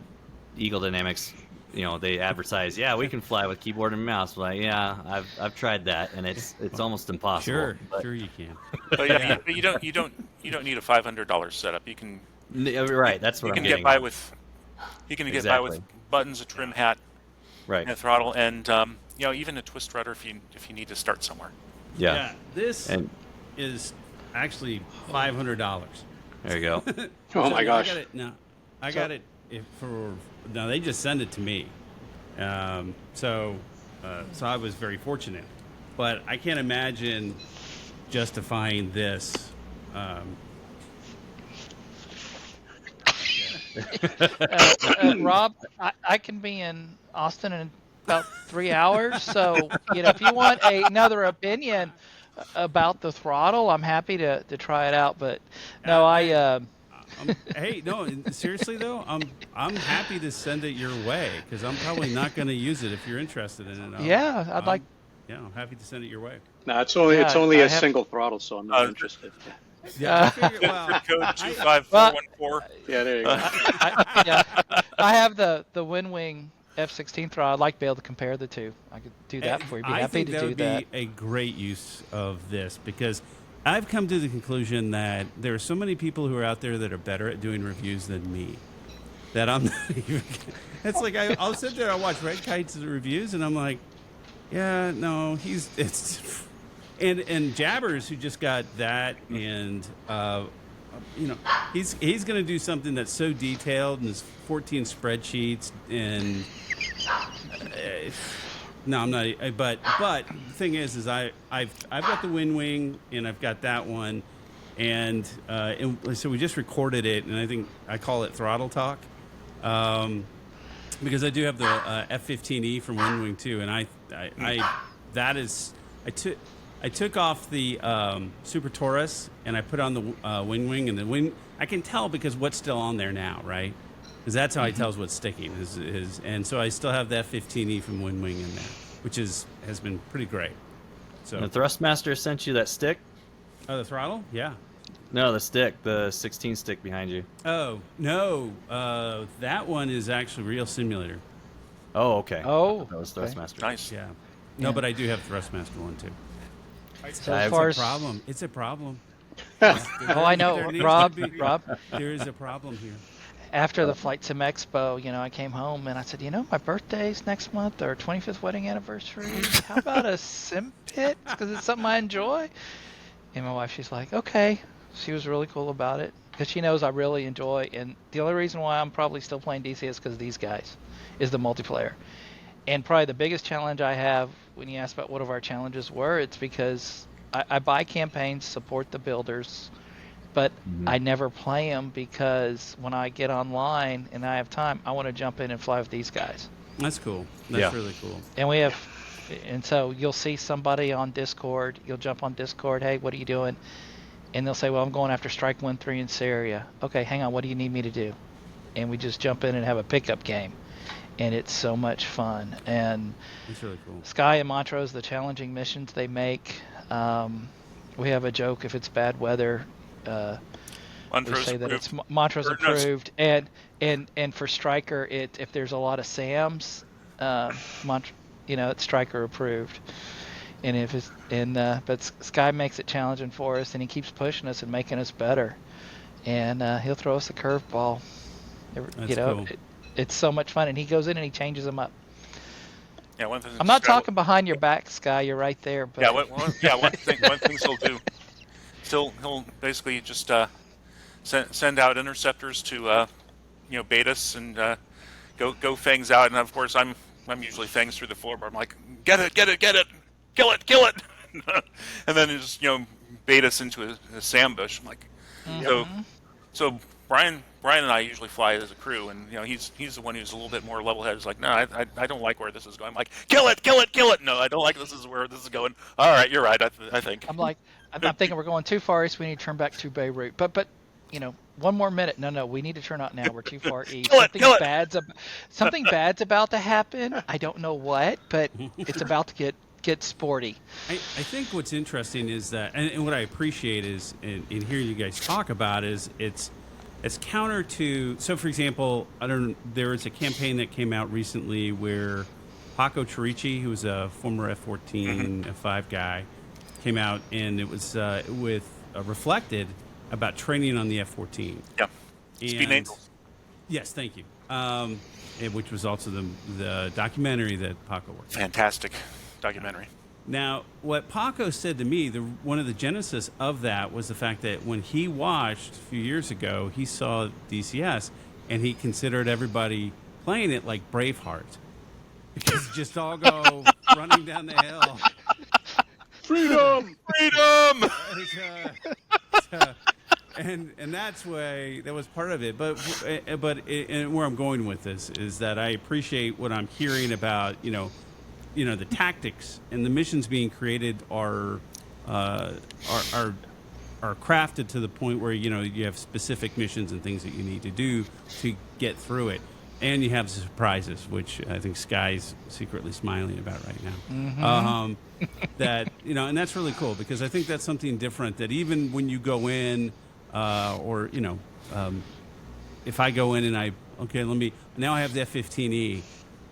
Eagle Dynamics, they advertise, yeah, we can fly with keyboard and mouse. Like, yeah, I've tried that, and it's almost impossible. Sure, you can. But yeah, but you don't need a $500 setup. You can Right, that's what you I'm can getting get by at. with get by with buttons, a trim hat, Right. and a throttle, and even a twist rudder if you need to start somewhere. Yeah. This And is actually $500. there you go. Oh my gosh. I got it now they just send it to me. So I was very fortunate. But I can't imagine justifying this. Rob, I can be in Austin in about 3 hours, so if you want another opinion about the throttle, I'm happy to try it out. But no, Hey, no, seriously though, I'm happy to send it your way because I'm probably not going to use it if you're interested in it. Yeah, I'd like. Yeah, I'm happy to send it your way. No, it's only I a have- single throttle, so I'm not interested. Yeah, I figured, well, Code 25414. Yeah, there you go. I have the WinWing F-16 throttle. I'd like to be able to compare the two. I could do that for you. Be I happy think to that do would that. be a great use of this because I've come to the conclusion that there are so many people who are out there that are better at doing reviews than me. That I'm not even. It's like I'll sit there, I'll watch Red Kite's reviews, and I'm like, yeah, no, and Jabbers, who just got that, and he's going to do something that's so detailed and there's 14 spreadsheets and no, I'm not. But the thing is I've got the WinWing and I've got that one, and so we just recorded it, and I think I call it Throttle Talk. Because I do have the F-15E from WinWing too, and I took off the Super Taurus and I put on the WinWing, and the wing I can tell because what's still on there now, right? Because that's how I tell what's sticking. And so I still have the F-15E from WinWing in there, which has been pretty great. So The Thrustmaster sent you that stick? the throttle, yeah. No, the stick, the 16 stick behind you. Oh no, that one is actually Real Simulator. Oh, okay. Oh, That was okay. Thrustmaster. Nice. Yeah. No, but I do have Thrustmaster one too. So as far as It's a problem. oh, I know, There needs Rob. to be- Rob, There is a problem here. after the Flight Sim Expo, I came home and I said, my birthday's next month, our 25th wedding anniversary. How about a sim pit? Because it's something I enjoy. And my wife, she's like, okay. She was really cool about it because she knows I really enjoy. And the only reason why I'm probably still playing DC is because these guys is the multiplayer. And probably the biggest challenge I have when you ask about what of our challenges were, it's because I buy campaigns, support the builders, but I never play them because when I get online and I have time, I want to jump in and fly with these guys. That's cool. That's Yeah. really cool. And so you'll see somebody on Discord, you'll jump on Discord, hey, what are you doing? and they'll say, well, I'm going after Strike 1-3 in Syria. Okay, hang on, what do you need me to do? And we just jump in and have a pickup game. And it's so much fun. And It's really cool. Sky and Montrose, the challenging missions they make, we have a joke if it's bad weather. We Montrose say that approved. it's Montrose Or no, approved, and for Striker, if there's a lot of Sams, it's Striker approved. And if it's but Sky makes it challenging for us, and he keeps pushing us and making us better. And he'll throw us a curveball. That's cool. It's so much fun, and he goes in and he changes them up. Yeah, one thing. I'm not talking behind your back, Sky. You're right there. But Yeah, one thing he'll do. He'll basically just send out interceptors to bait us and go fangs out, and of course I'm usually fangs through the floor, but I'm like, get it, kill it, and then just bait us into a sand bush. I'm like, so Brian and I usually fly as a crew, and he's the one who's a little bit more level-headed. He's like, no, I don't like where this is going. I'm like, kill it. No, I don't like this is where this is going. All right, you're right. I think. I'm like, I'm thinking we're going too far east. We need to turn back to Beirut. But one more minute. No, we need to turn out now. We're too far east. Something bad's about to happen. I don't know what, but it's about to get sporty. I think what's interesting is that, and what I appreciate is, in hearing you guys talk about is it's counter to. So, for example, there was a campaign that came out recently where Paco Chirichi, who was a former F-14, F-5 guy, came out, and it was reflected about training on the F-14. Yeah. Speed Angels. Yes, thank you. Which was also the documentary that Paco worked on. Fantastic documentary. Now, what Paco said to me, one of the genesis of that was the fact that when he watched a few years ago, he saw DCS, and he considered everybody playing it like Braveheart. Because just all go running down the hill. Freedom! And that's why that was part of it. But where I'm going with this is that I appreciate what I'm hearing about. The tactics and the missions being created are crafted to the point where you have specific missions and things that you need to do to get through it, and you have surprises, which I think Sky's secretly smiling about right now. That and that's really cool, because I think that's something different. That even when you go in, if I go in and now I have the F-15E.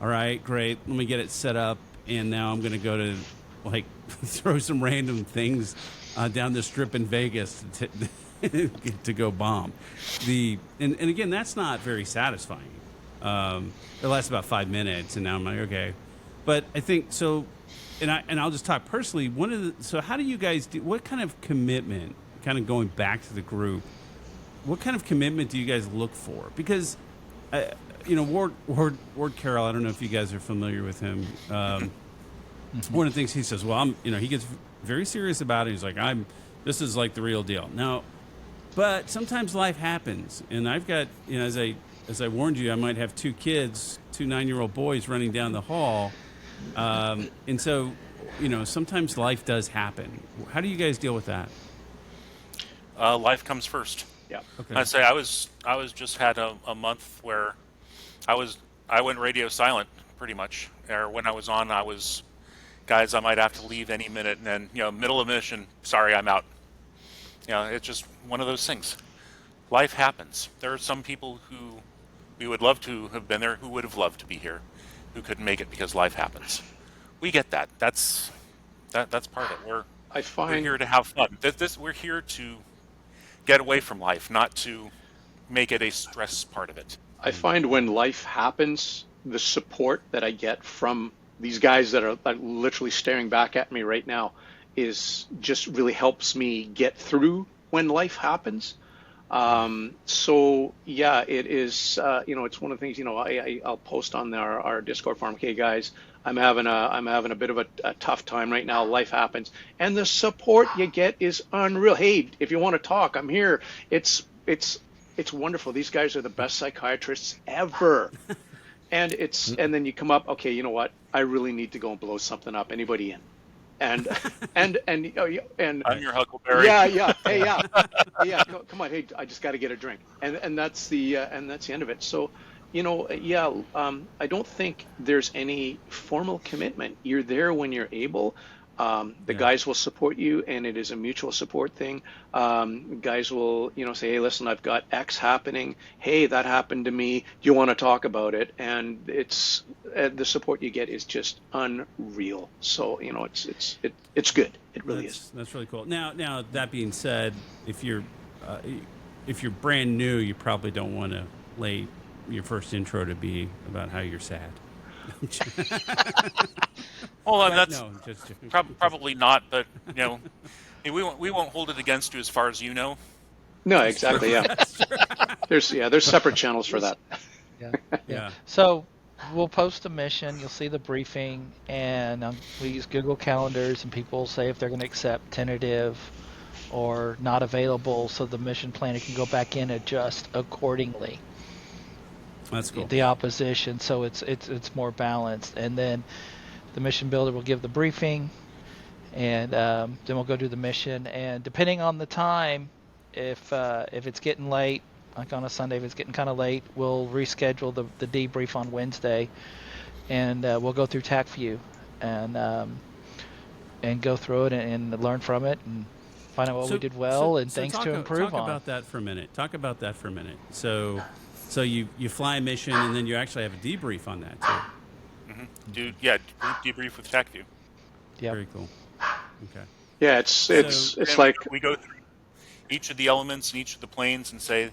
All right, great. Let me get it set up, and now I'm going to go to throw some random things down the strip in Vegas to go bomb. And again, that's not very satisfying. It lasts about 5 minutes, and now I'm like, okay. But I think so. And I'll just talk personally. So how do you guys do? What kind of commitment? Kind of going back to the group, what kind of commitment do you guys look for? Because Ward Carroll, I don't know if you guys are familiar with him. One of the things he says, well, he gets very serious about it. He's like, this is like the real deal. Now, but sometimes life happens, and I've got, as I warned you, I might have 2 kids, 2 9-year-old boys running down the hall, and so, sometimes life does happen. How do you guys deal with that? Life comes first. Yeah. Okay. I'd say I was just had a month where I went radio silent pretty much. Or when I was on, guys, I might have to leave any minute, and then middle of mission, sorry, I'm out. It's just one of those things. Life happens. There are some people who we would love to have been there, who would have loved to be here, who couldn't make it because life happens. We get that. That's part of it. We're here to have fun. We're here to get away from life, not to make it a stress part of it. I find when life happens, the support that I get from these guys that are literally staring back at me right now is just really helps me get through when life happens. So yeah, it is. It's one of the things. I'll post on our Discord forum. Okay, guys, I'm having a bit of a tough time right now. Life happens, and the support you get is unreal. Hey, if you want to talk, I'm here. It's wonderful. These guys are the best psychiatrists ever. And then you come up. Okay, you know what? I really need to go and blow something up. Anybody in? and and I'm your Huckleberry. yeah, hey, yeah, come on, hey, I just got to get a drink, and that's the end of it. So, I don't think there's any formal commitment. You're there when you're able. The Yeah. guys will support you, and it is a mutual support thing. Guys will, say, hey, listen, I've got X happening. Hey, that happened to me. Do you want to talk about it? And it's the support you get is just unreal. So, it's good. It really is. That's really cool. Now that being said, if you're brand new, you probably don't want to lay your first intro to be about how you're sad. Well, that's No, just probably not, but we won't hold it against you as far as you know. No, exactly. Yeah. There's separate channels for that. Yeah. So we'll post a mission. You'll see the briefing, and we use Google Calendars, and people say if they're going to accept tentative or not available, so the mission planner can go back in and adjust accordingly. That's cool. The opposition, so it's more balanced, and then the mission builder will give the briefing, and then we'll go do the mission. And depending on the time, if it's getting late, like on a Sunday, if it's getting kind of late, we'll reschedule the debrief on Wednesday, and we'll go through TACView and go through it and learn from it and find out what we did well and things to improve on. Talk about that for a minute. So you fly a mission, and then you actually have a debrief on that too. Mm-hmm. Debrief with TACView. Yeah. Very cool. Okay. Yeah, it's And like we go through each of the elements and each of the planes and say,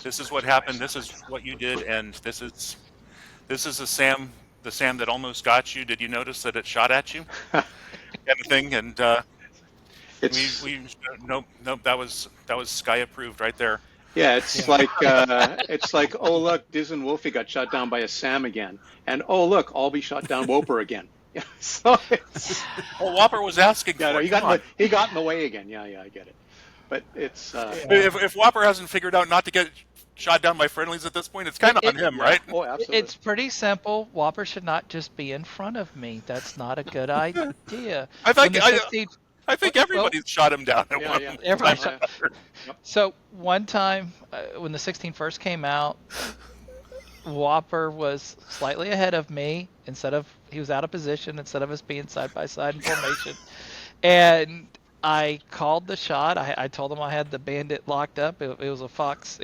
this is what happened, this is what you did, and this is the SAM that almost got you. Did you notice that it shot at you? Kind of thing. And nope, that was Sky approved right there. yeah, it's like oh look, Diz and Wolfie got shot down by a SAM again, and oh look, I'll be shot down Woper again. So it's, Well, Whopper was asking for no, it. he got in the way again. Yeah, I get it. But it's If Whopper hasn't figured out not to get shot down by friendlies at this point, it's kind of on him, right? Oh, absolutely. It's pretty simple. Whopper should not just be in front of me. That's not a good idea. I think When the 16 I think everybody's shot him down at Yeah, one yeah. point. Everybody Yeah. shot. So one time when the 16 first came out, Whopper was slightly ahead of me. He was out of position instead of us being side by side in formation. And I called the shot. I told him I had the Bandit locked up. It was a Fox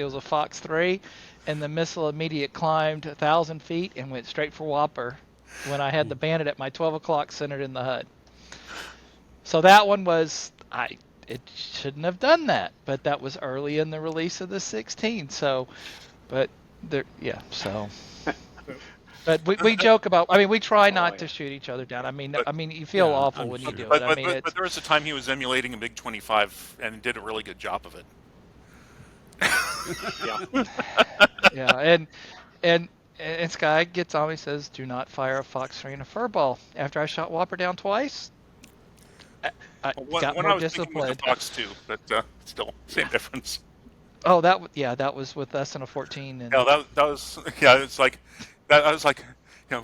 3, and the missile immediately climbed 1,000 feet and went straight for Whopper when I had the Bandit at my 12 o'clock centered in the HUD. So that one was it shouldn't have done that, but that was early in the release of the 16. So, but there, yeah. So, but we joke about. I mean, we try not to shoot each other down. I mean, you feel Yeah, awful I'm when sure. you do it. But, I mean, but there was a time he was emulating a MiG 25 and did a really good job of it. Yeah. yeah, and Sky gets on me, says, "Do not fire a Fox 3 and a furball." After I shot Whopper down twice, I got When more I was thinking with disciplined. the Fox 2, but still, same difference. Oh, that was with us in a 14. And Yeah, that was it's like that. I was like,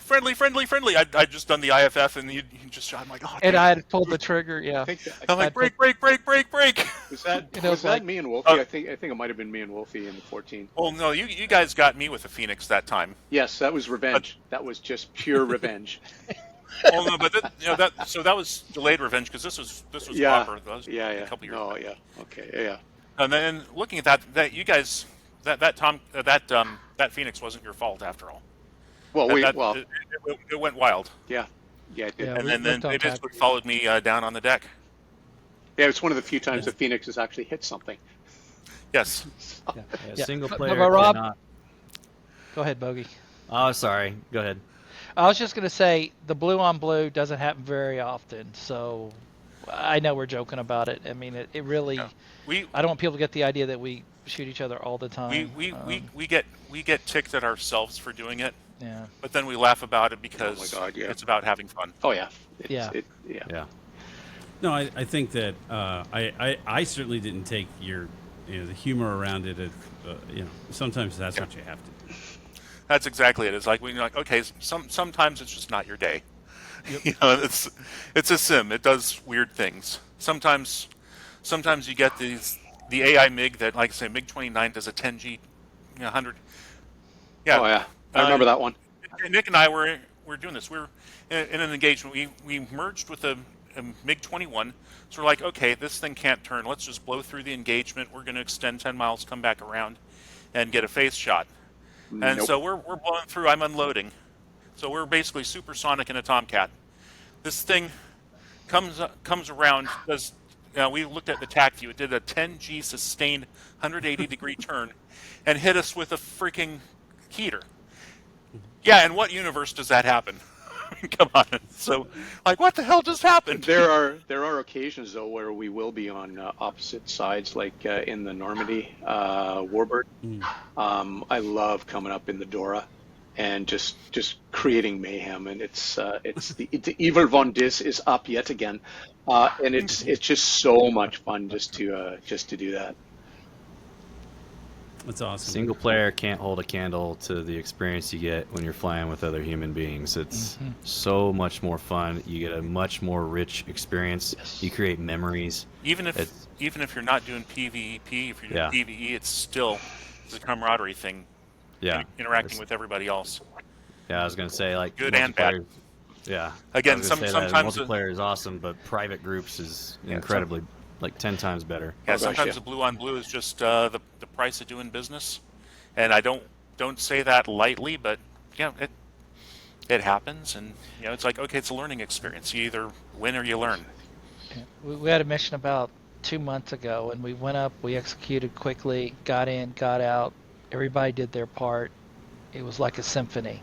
friendly. I'd just done the IFF and you just shot. I'm like, oh. and damn. I had pulled the trigger. Yeah. I'm like, break. Was that You know, was that like- me and Wolfie? I think it might have been me and Wolfie in the 14. Well, no, you guys got me with the Phoenix that time. Yes, that was revenge. That was just pure revenge. Oh no, but that was delayed revenge because this was Yeah. proper. That was Yeah. a couple years No, back. yeah. Okay. Yeah. And then looking at that you guys that Phoenix wasn't your fault after all. Well, It went wild. yeah. Yeah, it did. Yeah. And we then looked on they basically TACView. followed me down on the deck. Yeah, it's one of the few times the Phoenix has actually hit something. Yes. Yeah. Single But- player but Rob- cannot. Go ahead, Bogey. Oh, sorry. Go ahead. I was just gonna say the blue on blue doesn't happen very often, so I know we're joking about it. I mean, it really. Yeah. We I don't want people to get the idea that we shoot each other all the time. we get ticked at ourselves for doing it, Yeah. but then we laugh about it because Oh my God, yeah. it's about having fun. Oh yeah. Yeah. Yeah. No, I think that I certainly didn't take your the humor around it. Sometimes that's what you have to do. That's exactly it. It's like when you're like, okay, sometimes it's just not your day. It's a sim. It does weird things. Sometimes you get the AI MiG that, like I say, MiG-29 does a 10G, 100. Yeah. Oh yeah, I remember that one. Nick and I were doing this. We were in an engagement. We merged with a MiG-21. So we're like, okay, this thing can't turn. Let's just blow through the engagement. We're going to extend 10 miles, come back around, and get a face shot. And Nope. so we're blowing through. I'm unloading. So we're basically supersonic in a Tomcat. This thing comes around. We looked at the TAC view. It did a 10G sustained 180-degree turn, and hit us with a freaking heater. Yeah, in what universe does that happen? Come on. So, like, what the hell just happened? There are occasions though where we will be on opposite sides, like in the Normandy Warbird. I love coming up in the Dora and just creating mayhem, and it's the evil von Dis is up yet again, and it's just so much fun just to do that. That's awesome. Single player can't hold a candle to the experience you get when you're flying with other human beings. It's so much more fun. You get a much more rich experience. You create memories. Even if you're not doing PvP, if you're doing PvE, it's a camaraderie thing. Yeah, interacting with everybody else. Yeah, I was gonna say, like, good and bad. Yeah. Again, sometimes multiplayer is awesome, but private groups is incredibly, like, 10 times better. Yeah, sometimes the blue on blue is just the price of doing business, and I don't say that lightly, but it happens, and it's like, okay, it's a learning experience. You either win or you learn. Yeah. We had a mission about 2 months ago, and we went up, we executed quickly, got in, got out. Everybody did their part. It was like a symphony.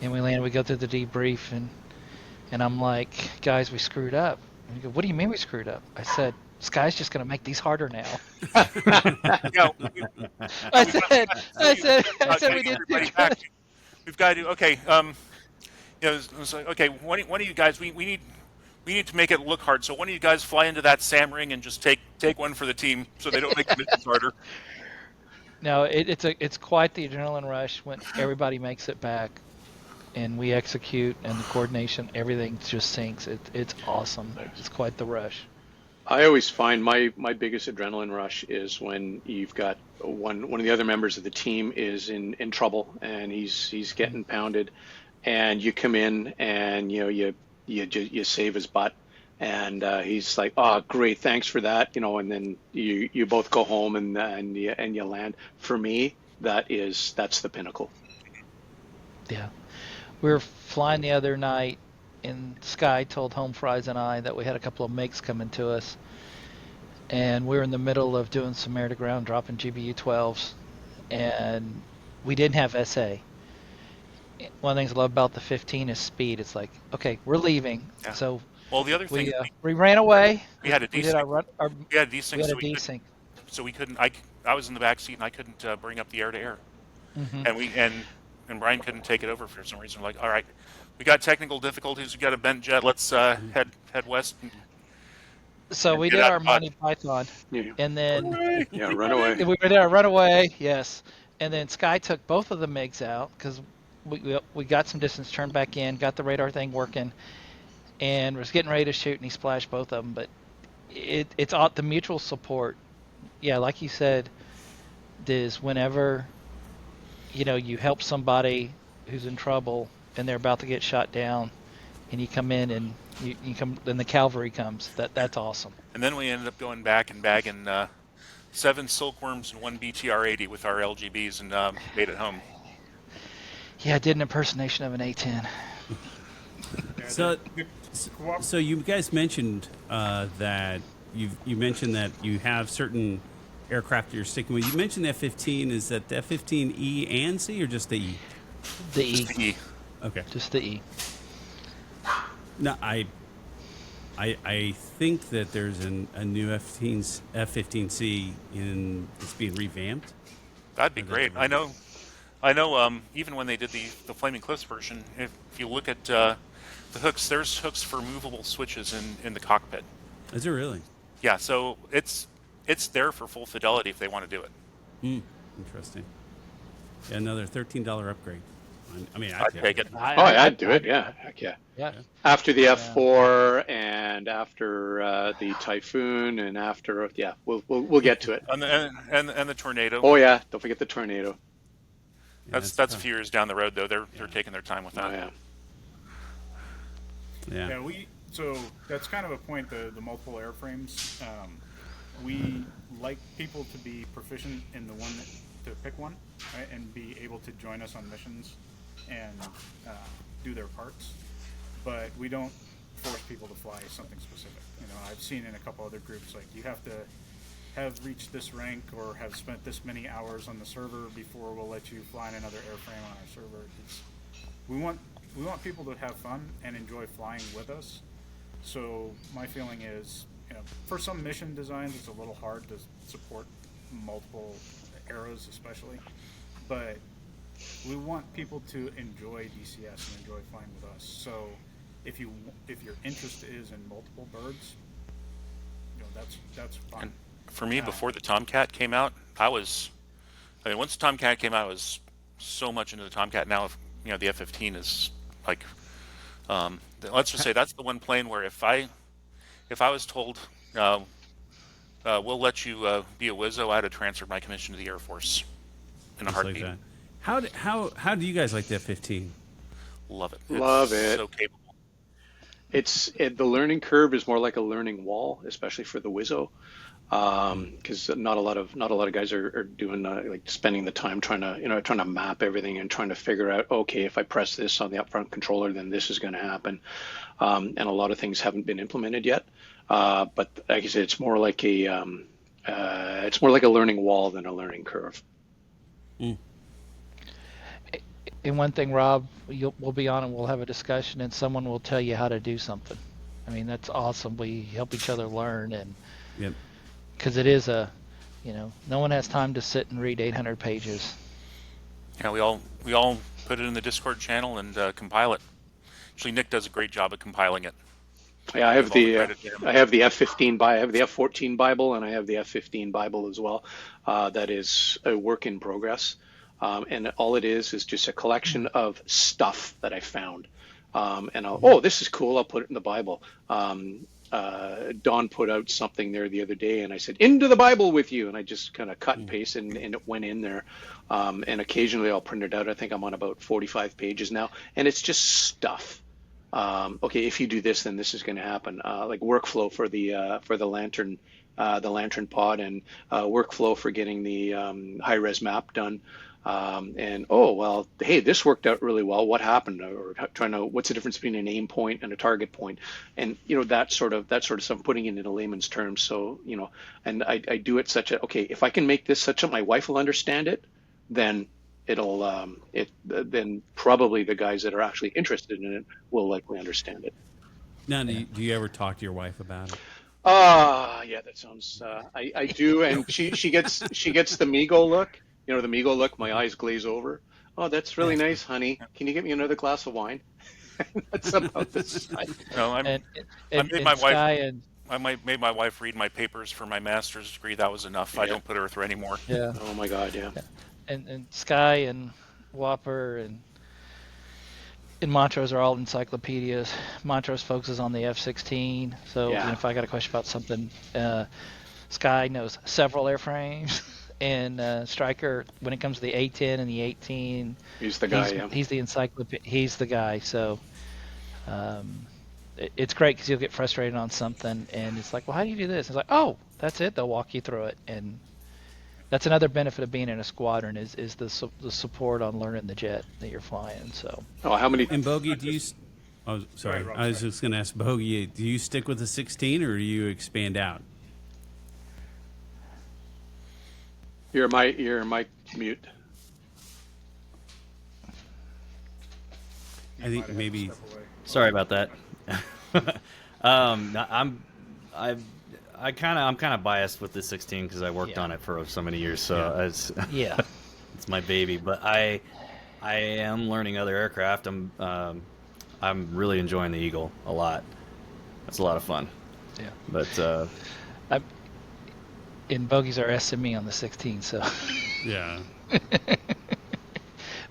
And we landed, we go through the debrief, and I'm like, guys, we screwed up. And we go, what do you mean we screwed up? I said, Sky's just going to make these harder now. I said we did too good. We've got to do, okay, it's like, okay, one of you guys, we need to make it look hard. So one of you guys fly into that SAM ring and just take one for the team so they don't make the missions harder. No, it's quite the adrenaline rush when everybody makes it back, and we execute, and the coordination, everything just syncs. It's awesome. It's quite the rush. I always find my biggest adrenaline rush is when you've got one of the other members of the team is in trouble and he's getting pounded, and you come in and you save his butt. And he's like, "Oh, great, thanks for that," and then you both go home and you land. For me, that's the pinnacle. Yeah, we were flying the other night, and Sky told Home Fries and I that we had a couple of MiGs coming to us, and we were in the middle of doing some air to ground, dropping GBU-12s, and we didn't have SA. One of the things I love about the 15 is speed. It's like, okay, we're leaving, so. Well, the other thing we ran away. We had a desync. We had a desync. So we couldn't. I was in the back seat and I couldn't bring up the air to air, and Brian couldn't take it over for some reason. We're like, all right, we got technical difficulties. We got a bent jet. Let's head west. So we did our Monty Python, and then run away. We did our runaway, yes, and then Sky took both of the MiGs out because we got some distance, turned back in, got the radar thing working. And was getting ready to shoot, and he splashed both of them. But it's all the mutual support. Yeah, like you said, Diz, whenever you help somebody who's in trouble and they're about to get shot down, and you come in and you come, then the cavalry comes. That's awesome. And then we ended up going back and bagging 7 silkworms and 1 BTR-80 with our LGBs and made it home. Yeah, I did an impersonation of an A-10. So you guys mentioned that you mentioned that you have certain aircraft you're sticking with. You mentioned the F-15. Is that the F-15 E and C or just the E? The E. Just the E. Okay. Just the E. No, I think that there's a new F-15C it's being revamped. That'd be great. I know. Even when they did the Flaming Cliffs version, if you look at the hooks, there's hooks for movable switches in the cockpit. Is it really? Yeah, so it's there for full fidelity if they want to do it. Interesting. Yeah, another $13 upgrade. I mean, I'd take it. Oh, yeah, I'd do it. Yeah, heck yeah. Yeah. After the F4 and after the Typhoon and after we'll get to it. And the tornado. Oh yeah, don't forget the Tornado. That's a few years down the road though. They're taking their time with that. Oh yeah. Yeah. So that's kind of a point. The multiple airframes. We like people to be proficient in the one to pick one, right, and be able to join us on missions and do their parts. But we don't force people to fly something specific. I've seen in a couple other groups, like, you have to have reached this rank or have spent this many hours on the server before we'll let you fly in another airframe on our server. We want people to have fun and enjoy flying with us. So my feeling is, for some mission designs, it's a little hard to support multiple eras, especially. But we want people to enjoy DCS and enjoy flying with us. So if your interest is in multiple birds, that's fun. And for me, before the Tomcat came out, once the Tomcat came out, I was so much into the Tomcat. Now, the F-15 is like, let's just say that's the one plane where if I was told, we'll let you be a Wizzo, I'd have transferred my commission to the Air Force in a heartbeat. Like that. How do you guys like the F-15? Love it. Love it. So capable. The learning curve is more like a learning wall, especially for the Wizzo, because not a lot of guys are doing like spending the time trying to map everything and trying to figure out, okay, if I press this on the upfront controller, then this is going to happen, and a lot of things haven't been implemented yet. But like I said, it's more like a learning wall than a learning curve. Mm. And one thing, Rob, we'll be on and we'll have a discussion, and someone will tell you how to do something. I mean, that's awesome. We help each other learn, and Yep. because it is no one has time to sit and read 800 pages. Yeah, we all put it in the Discord channel and compile it. Actually, Nick does a great job of compiling it. Yeah, I have the F-15 I have the F-14 Bible, and I have the F-15 Bible as well. That is a work in progress. And all it is just a collection of stuff that I found. This is cool, I'll put it in the Bible. Don put out something there the other day, and I said, into the Bible with you. And I just kind of cut and paste, and it went in there. And occasionally I'll print it out. I think I'm on about 45 pages now. And it's just stuff. Okay, if you do this, then this is going to happen. Like workflow for the lantern pod, and workflow for getting the high-res map done. Hey, this worked out really well. What happened? Or what's the difference between an aim point and a target point? And that sort of stuff, I'm putting it into layman's terms. So and I do it such a, okay, if I can make this such that my wife will understand it, then then probably the guys that are actually interested in it will likely understand it. Now, do you ever talk to your wife about it? Yeah, that sounds. I do, and she gets the Migo look. The Migo look. My eyes glaze over. Oh, that's really nice, honey. Can you get me another glass of wine? That's about the size. No, I made my wife read my papers for my master's degree. That was enough. Yeah. I don't put her through anymore. Yeah. Oh my God, yeah. And Sky and Whopper and Montrose are all encyclopedias. Montrose focuses on the F-16, so if I got a question about something, Sky knows several airframes, and Stryker, when it comes to the A-10 and the 18, he's the guy. He's the encyclopedia. He's the guy. So it's great because you'll get frustrated on something, and it's like, well, how do you do this? It's like, oh, that's it. They'll walk you through it, and that's another benefit of being in a squadron is the support on learning the jet that you're flying. So. Oh, how many? And Bogey, do you? Oh, sorry. I was just going to ask Bogey. Do you stick with the 16 or do you expand out? You're my mute. I think maybe. Sorry about that. I'm kind of biased with the 16 because I worked on it for so many years. So it's my baby. But I am learning other aircraft. I'm really enjoying the Eagle a lot. That's a lot of fun. Yeah. But and Bogies are SME on the 16, so yeah.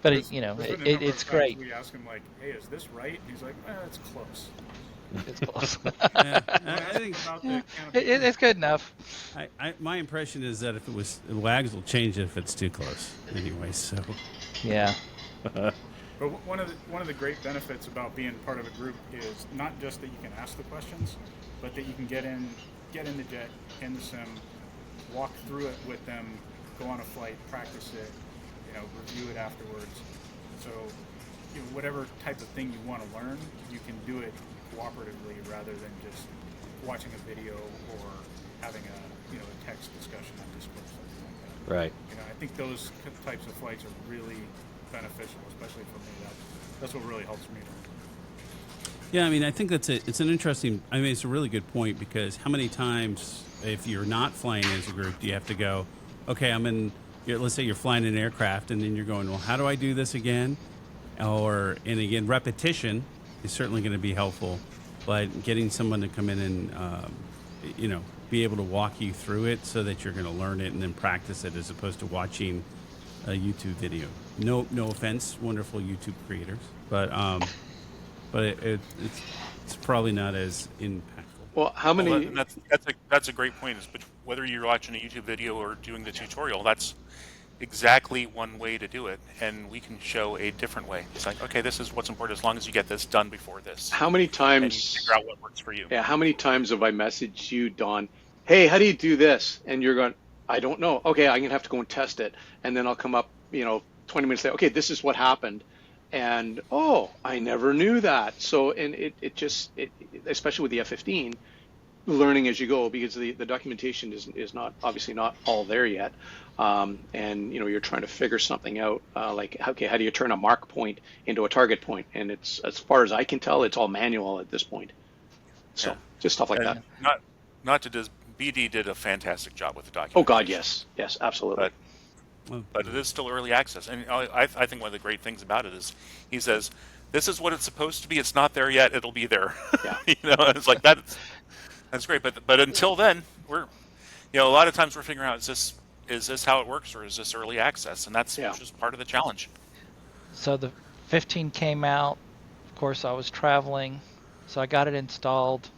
But There's- you know, there's been a number of it's times great. We ask him like, "Hey, is this right?" And he's like, "It's close." It's close. Yeah, When I I think think about the It's good enough. my impression is that if it was Wags will change it if it's too close. Anyway, so Yeah. But one of the great benefits about being part of a group is not just that you can ask the questions, but that you can get in the jet, in the sim, walk through it with them, go on a flight, practice it, review it afterwards. So, whatever type of thing you want to learn, you can do it cooperatively rather than just watching a video or having a text discussion on Discord, something like that. Right. I think those types of flights are really beneficial, especially for me. That's what really helps me. yeah, I mean, I think it's an interesting. I mean, it's a really good point because how many times, if you're not flying as a group, do you have to go? Okay, let's say you're flying an aircraft, and then you're going, well, how do I do this again? And again, repetition is certainly going to be helpful, but getting someone to come in and be able to walk you through it so that you're going to learn it and then practice it as opposed to watching a YouTube video. No offense, wonderful YouTube creators, but it's probably not as impactful. Well, how many? Well, that's a great point. Is whether you're watching a YouTube video or doing the tutorial, that's exactly one way to do it, and we can show a different way. It's like, okay, this is what's important as long as you get this done before this. How many And times? you figure out what works for you. Yeah, how many times have I messaged you, Don? Hey, how do you do this? And you're going, I don't know. Okay, I'm gonna have to go and test it, and then I'll come up, 20 minutes later. Okay, this is what happened, and I never knew that. So, and it just, especially with the F-15, learning as you go because the documentation is not obviously not all there yet, and you're trying to figure something out. Like, okay, how do you turn a mark point into a target point? And it's, as far as I can tell, it's all manual at this point. So just stuff like that. Not to dis BD did a fantastic job with the document. Oh God, yes, absolutely. But it is still early access, and I think one of the great things about it is he says, "This is what it's supposed to be. It's not there yet. It'll be there." Yeah. It's like that's great. But until then, we're a lot of times we're figuring out is this how it works or is this early access, and that's just part of the challenge. So the 15 came out. Of course, I was traveling, so I got it installed.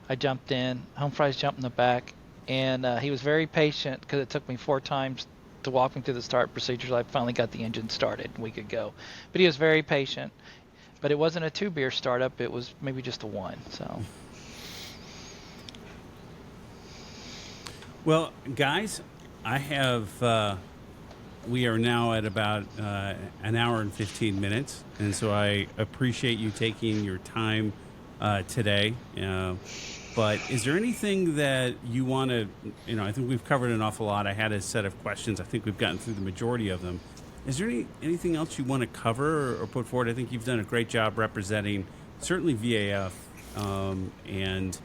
I jumped in. Home Fries jumped in the back, and he was very patient because it took me 4 times to walk me through the start procedures. I finally got the engine started, and we could go. But he was very patient. But it wasn't a 2-beer startup. It was maybe just a 1. So. Well, guys, I have. We are now at about an hour and 15 minutes, and so I appreciate you taking your time today. But is there anything that you want to? I think we've covered an awful lot. I had a set of questions. I think we've gotten through the majority of them. Is there anything else you want to cover or put forward? I think you've done a great job representing certainly VAF, and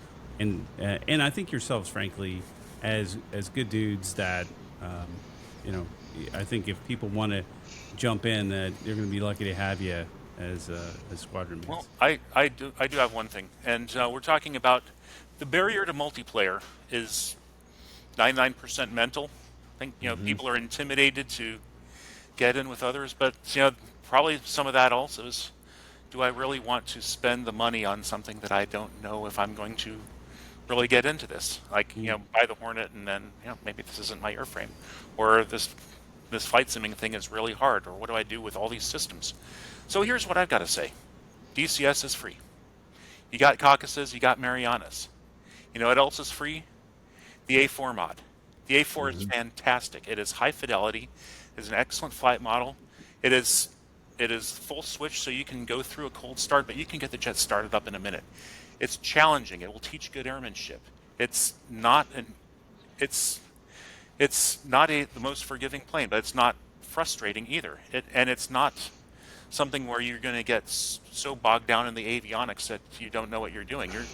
I think yourselves, frankly, as good dudes that I think if people want to jump in, that they're going to be lucky to have you as squadron mates. Well, I do have one thing, and we're talking about the barrier to multiplayer is 99% mental. I think people are intimidated to get in with others, but probably some of that also is, do I really want to spend the money on something that I don't know if I'm going to really get into this? Like buy the Hornet and then maybe this isn't my airframe, or this flight simming thing is really hard, or what do I do with all these systems? So here's what I've got to say. DCS is free. You got Caucasus, you got Marianas. You know what else is free? The A4 mod. The A4 is fantastic. It is high fidelity. It is an excellent flight model. It is full switch, so you can go through a cold start, but you can get the jet started up in a minute. It's challenging. It will teach good airmanship. It's not the most forgiving plane, but it's not frustrating either. And it's not something where you're going to get so bogged down in the avionics that you don't know what you're doing. You're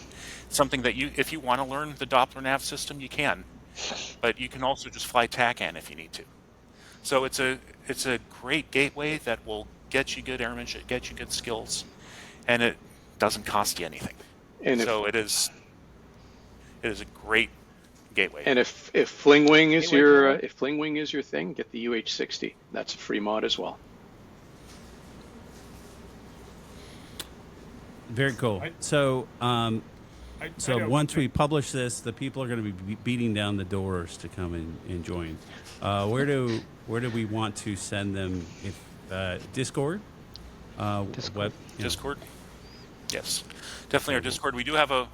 something that if you want to learn the Doppler nav system, you can, but you can also just fly TACAN if you need to. So it's a great gateway that will get you good airmanship, get you good skills, and it doesn't cost you anything. And so it is a great gateway. And if Flingwing is your thing, get the UH-60. That's a free mod as well. Very cool. So, once we publish this, the people are going to be beating down the doors to come and join. Where do we want to send them? If Discord, Discord. Discord. Yes, definitely our Discord. We do have the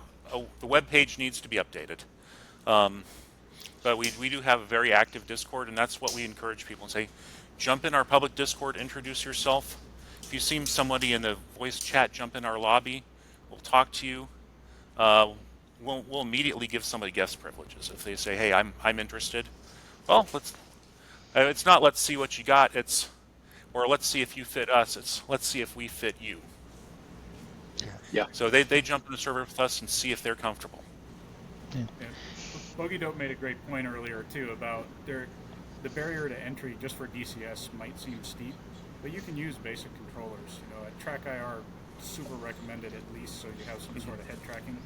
web page needs to be updated, but we do have a very active Discord, and that's what we encourage people and say, jump in our public Discord, introduce yourself. If you see somebody in the voice chat, jump in our lobby. We'll talk to you. We'll immediately give somebody guest privileges if they say, "Hey, I'm interested." Well, it's not let's see what you got. Or let's see if you fit us. It's let's see if we fit you. Yeah. So they jump in the server with us and see if they're comfortable. Yeah. Bogey Dope made a great point earlier too about the barrier to entry just for DCS might seem steep, but you can use basic controllers. At Track IR, super recommended at least, so you have some sort of head tracking.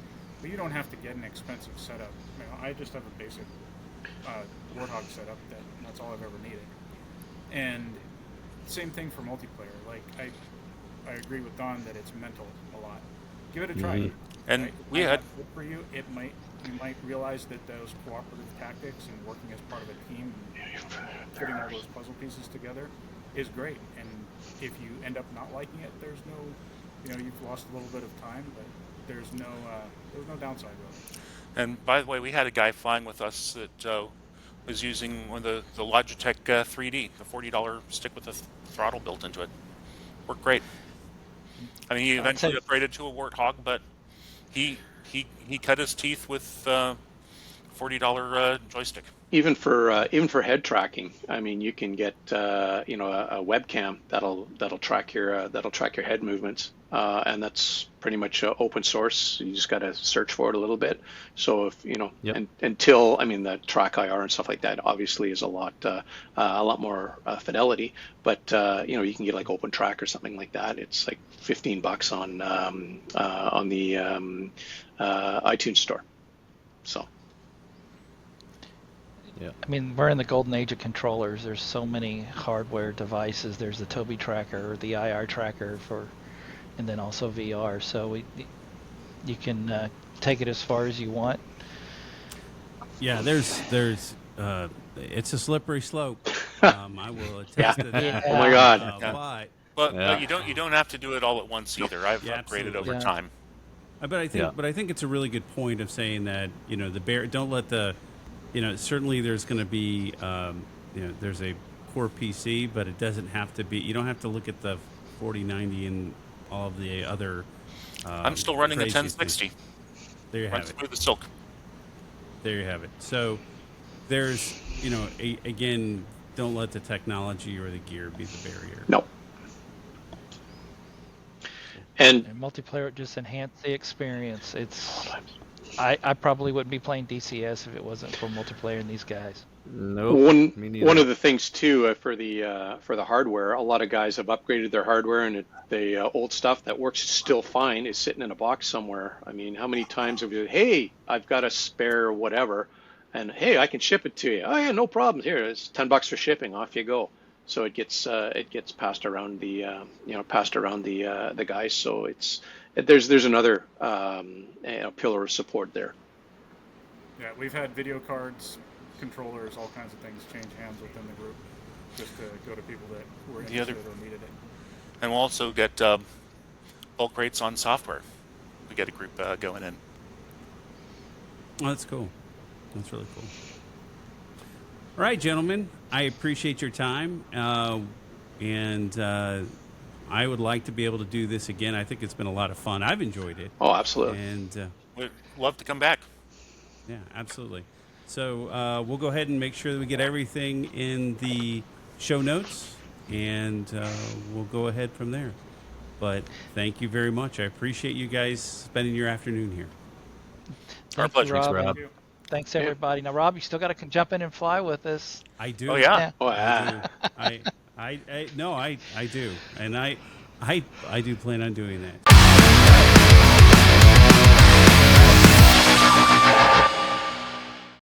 But you don't have to get an expensive setup. I just have a basic Warthog setup. That's all I've ever needed. And same thing for multiplayer. Like I agree with Don that it's mental a lot. Give it a try. Mm-hmm. And right? we had for you. You might realize that those cooperative tactics and working as part of a team and putting all those puzzle pieces together is great. And if you end up not liking it, there's no, you've lost a little bit of time, but there's no downside really. And by the way, we had a guy flying with us that was using one of the Logitech 3D, the $40 stick with a throttle built into it. Worked great. I mean, he eventually upgraded to a Warthog, but he cut his teeth with $40 joystick. Even for head tracking, I mean, you can get a webcam that'll track your head movements, and that's pretty much open source. You just got to search for it a little bit. So if until the Track IR and stuff like that obviously is a lot more fidelity, but you can get like Open Track or something like that. It's like $15 on the iTunes store. So. Yeah. I mean, we're in the golden age of controllers. There's so many hardware devices. There's the Tobii tracker, the IR tracker and then also VR. So you can take it as far as you want. Yeah, there's it's a slippery slope. I will attest to that. Yeah. Oh my God. But you don't have to do it all at once either. I've upgraded over time. But I think it's a really good point of saying that don't let the certainly there's going to be there's a core PC, but it doesn't have to be. You don't have to look at the 4090 and all of the other. I'm still running the 1060. There you have it. Through the silk. There you have it. So there's again, don't let the technology or the gear be the barrier. No. And multiplayer would just enhance the experience. I probably wouldn't be playing DCS if it wasn't for multiplayer and these guys. Nope. One of the things too for the hardware, a lot of guys have upgraded their hardware, and the old stuff that works still fine is sitting in a box somewhere. I mean, how many times have you? Hey, I've got a spare whatever, and hey, I can ship it to you. Oh yeah, no problem. Here, it's $10 for shipping. Off you go. So it gets passed around the the guys. So there's another pillar of support there. Yeah, we've had video cards, controllers, all kinds of things change hands within the group, just to go to people that were interested or needed it. And we'll also get bulk rates on software. We get a group going in. Oh, that's cool. That's really cool. All right, gentlemen, I appreciate your time, and I would like to be able to do this again. I think it's been a lot of fun. I've enjoyed it. Oh, absolutely. And we'd love to come back. Yeah, absolutely. So we'll go ahead and make sure that we get everything in the show notes, and we'll go ahead from there. But thank you very much. I appreciate you guys spending your afternoon here. Our pleasure. Rob. Thanks, Rob. Thank you. Thanks, everybody. Now, Rob, you still got to jump in and fly with us. I do. Oh yeah. Oh, yeah. I do, and I do plan on doing that.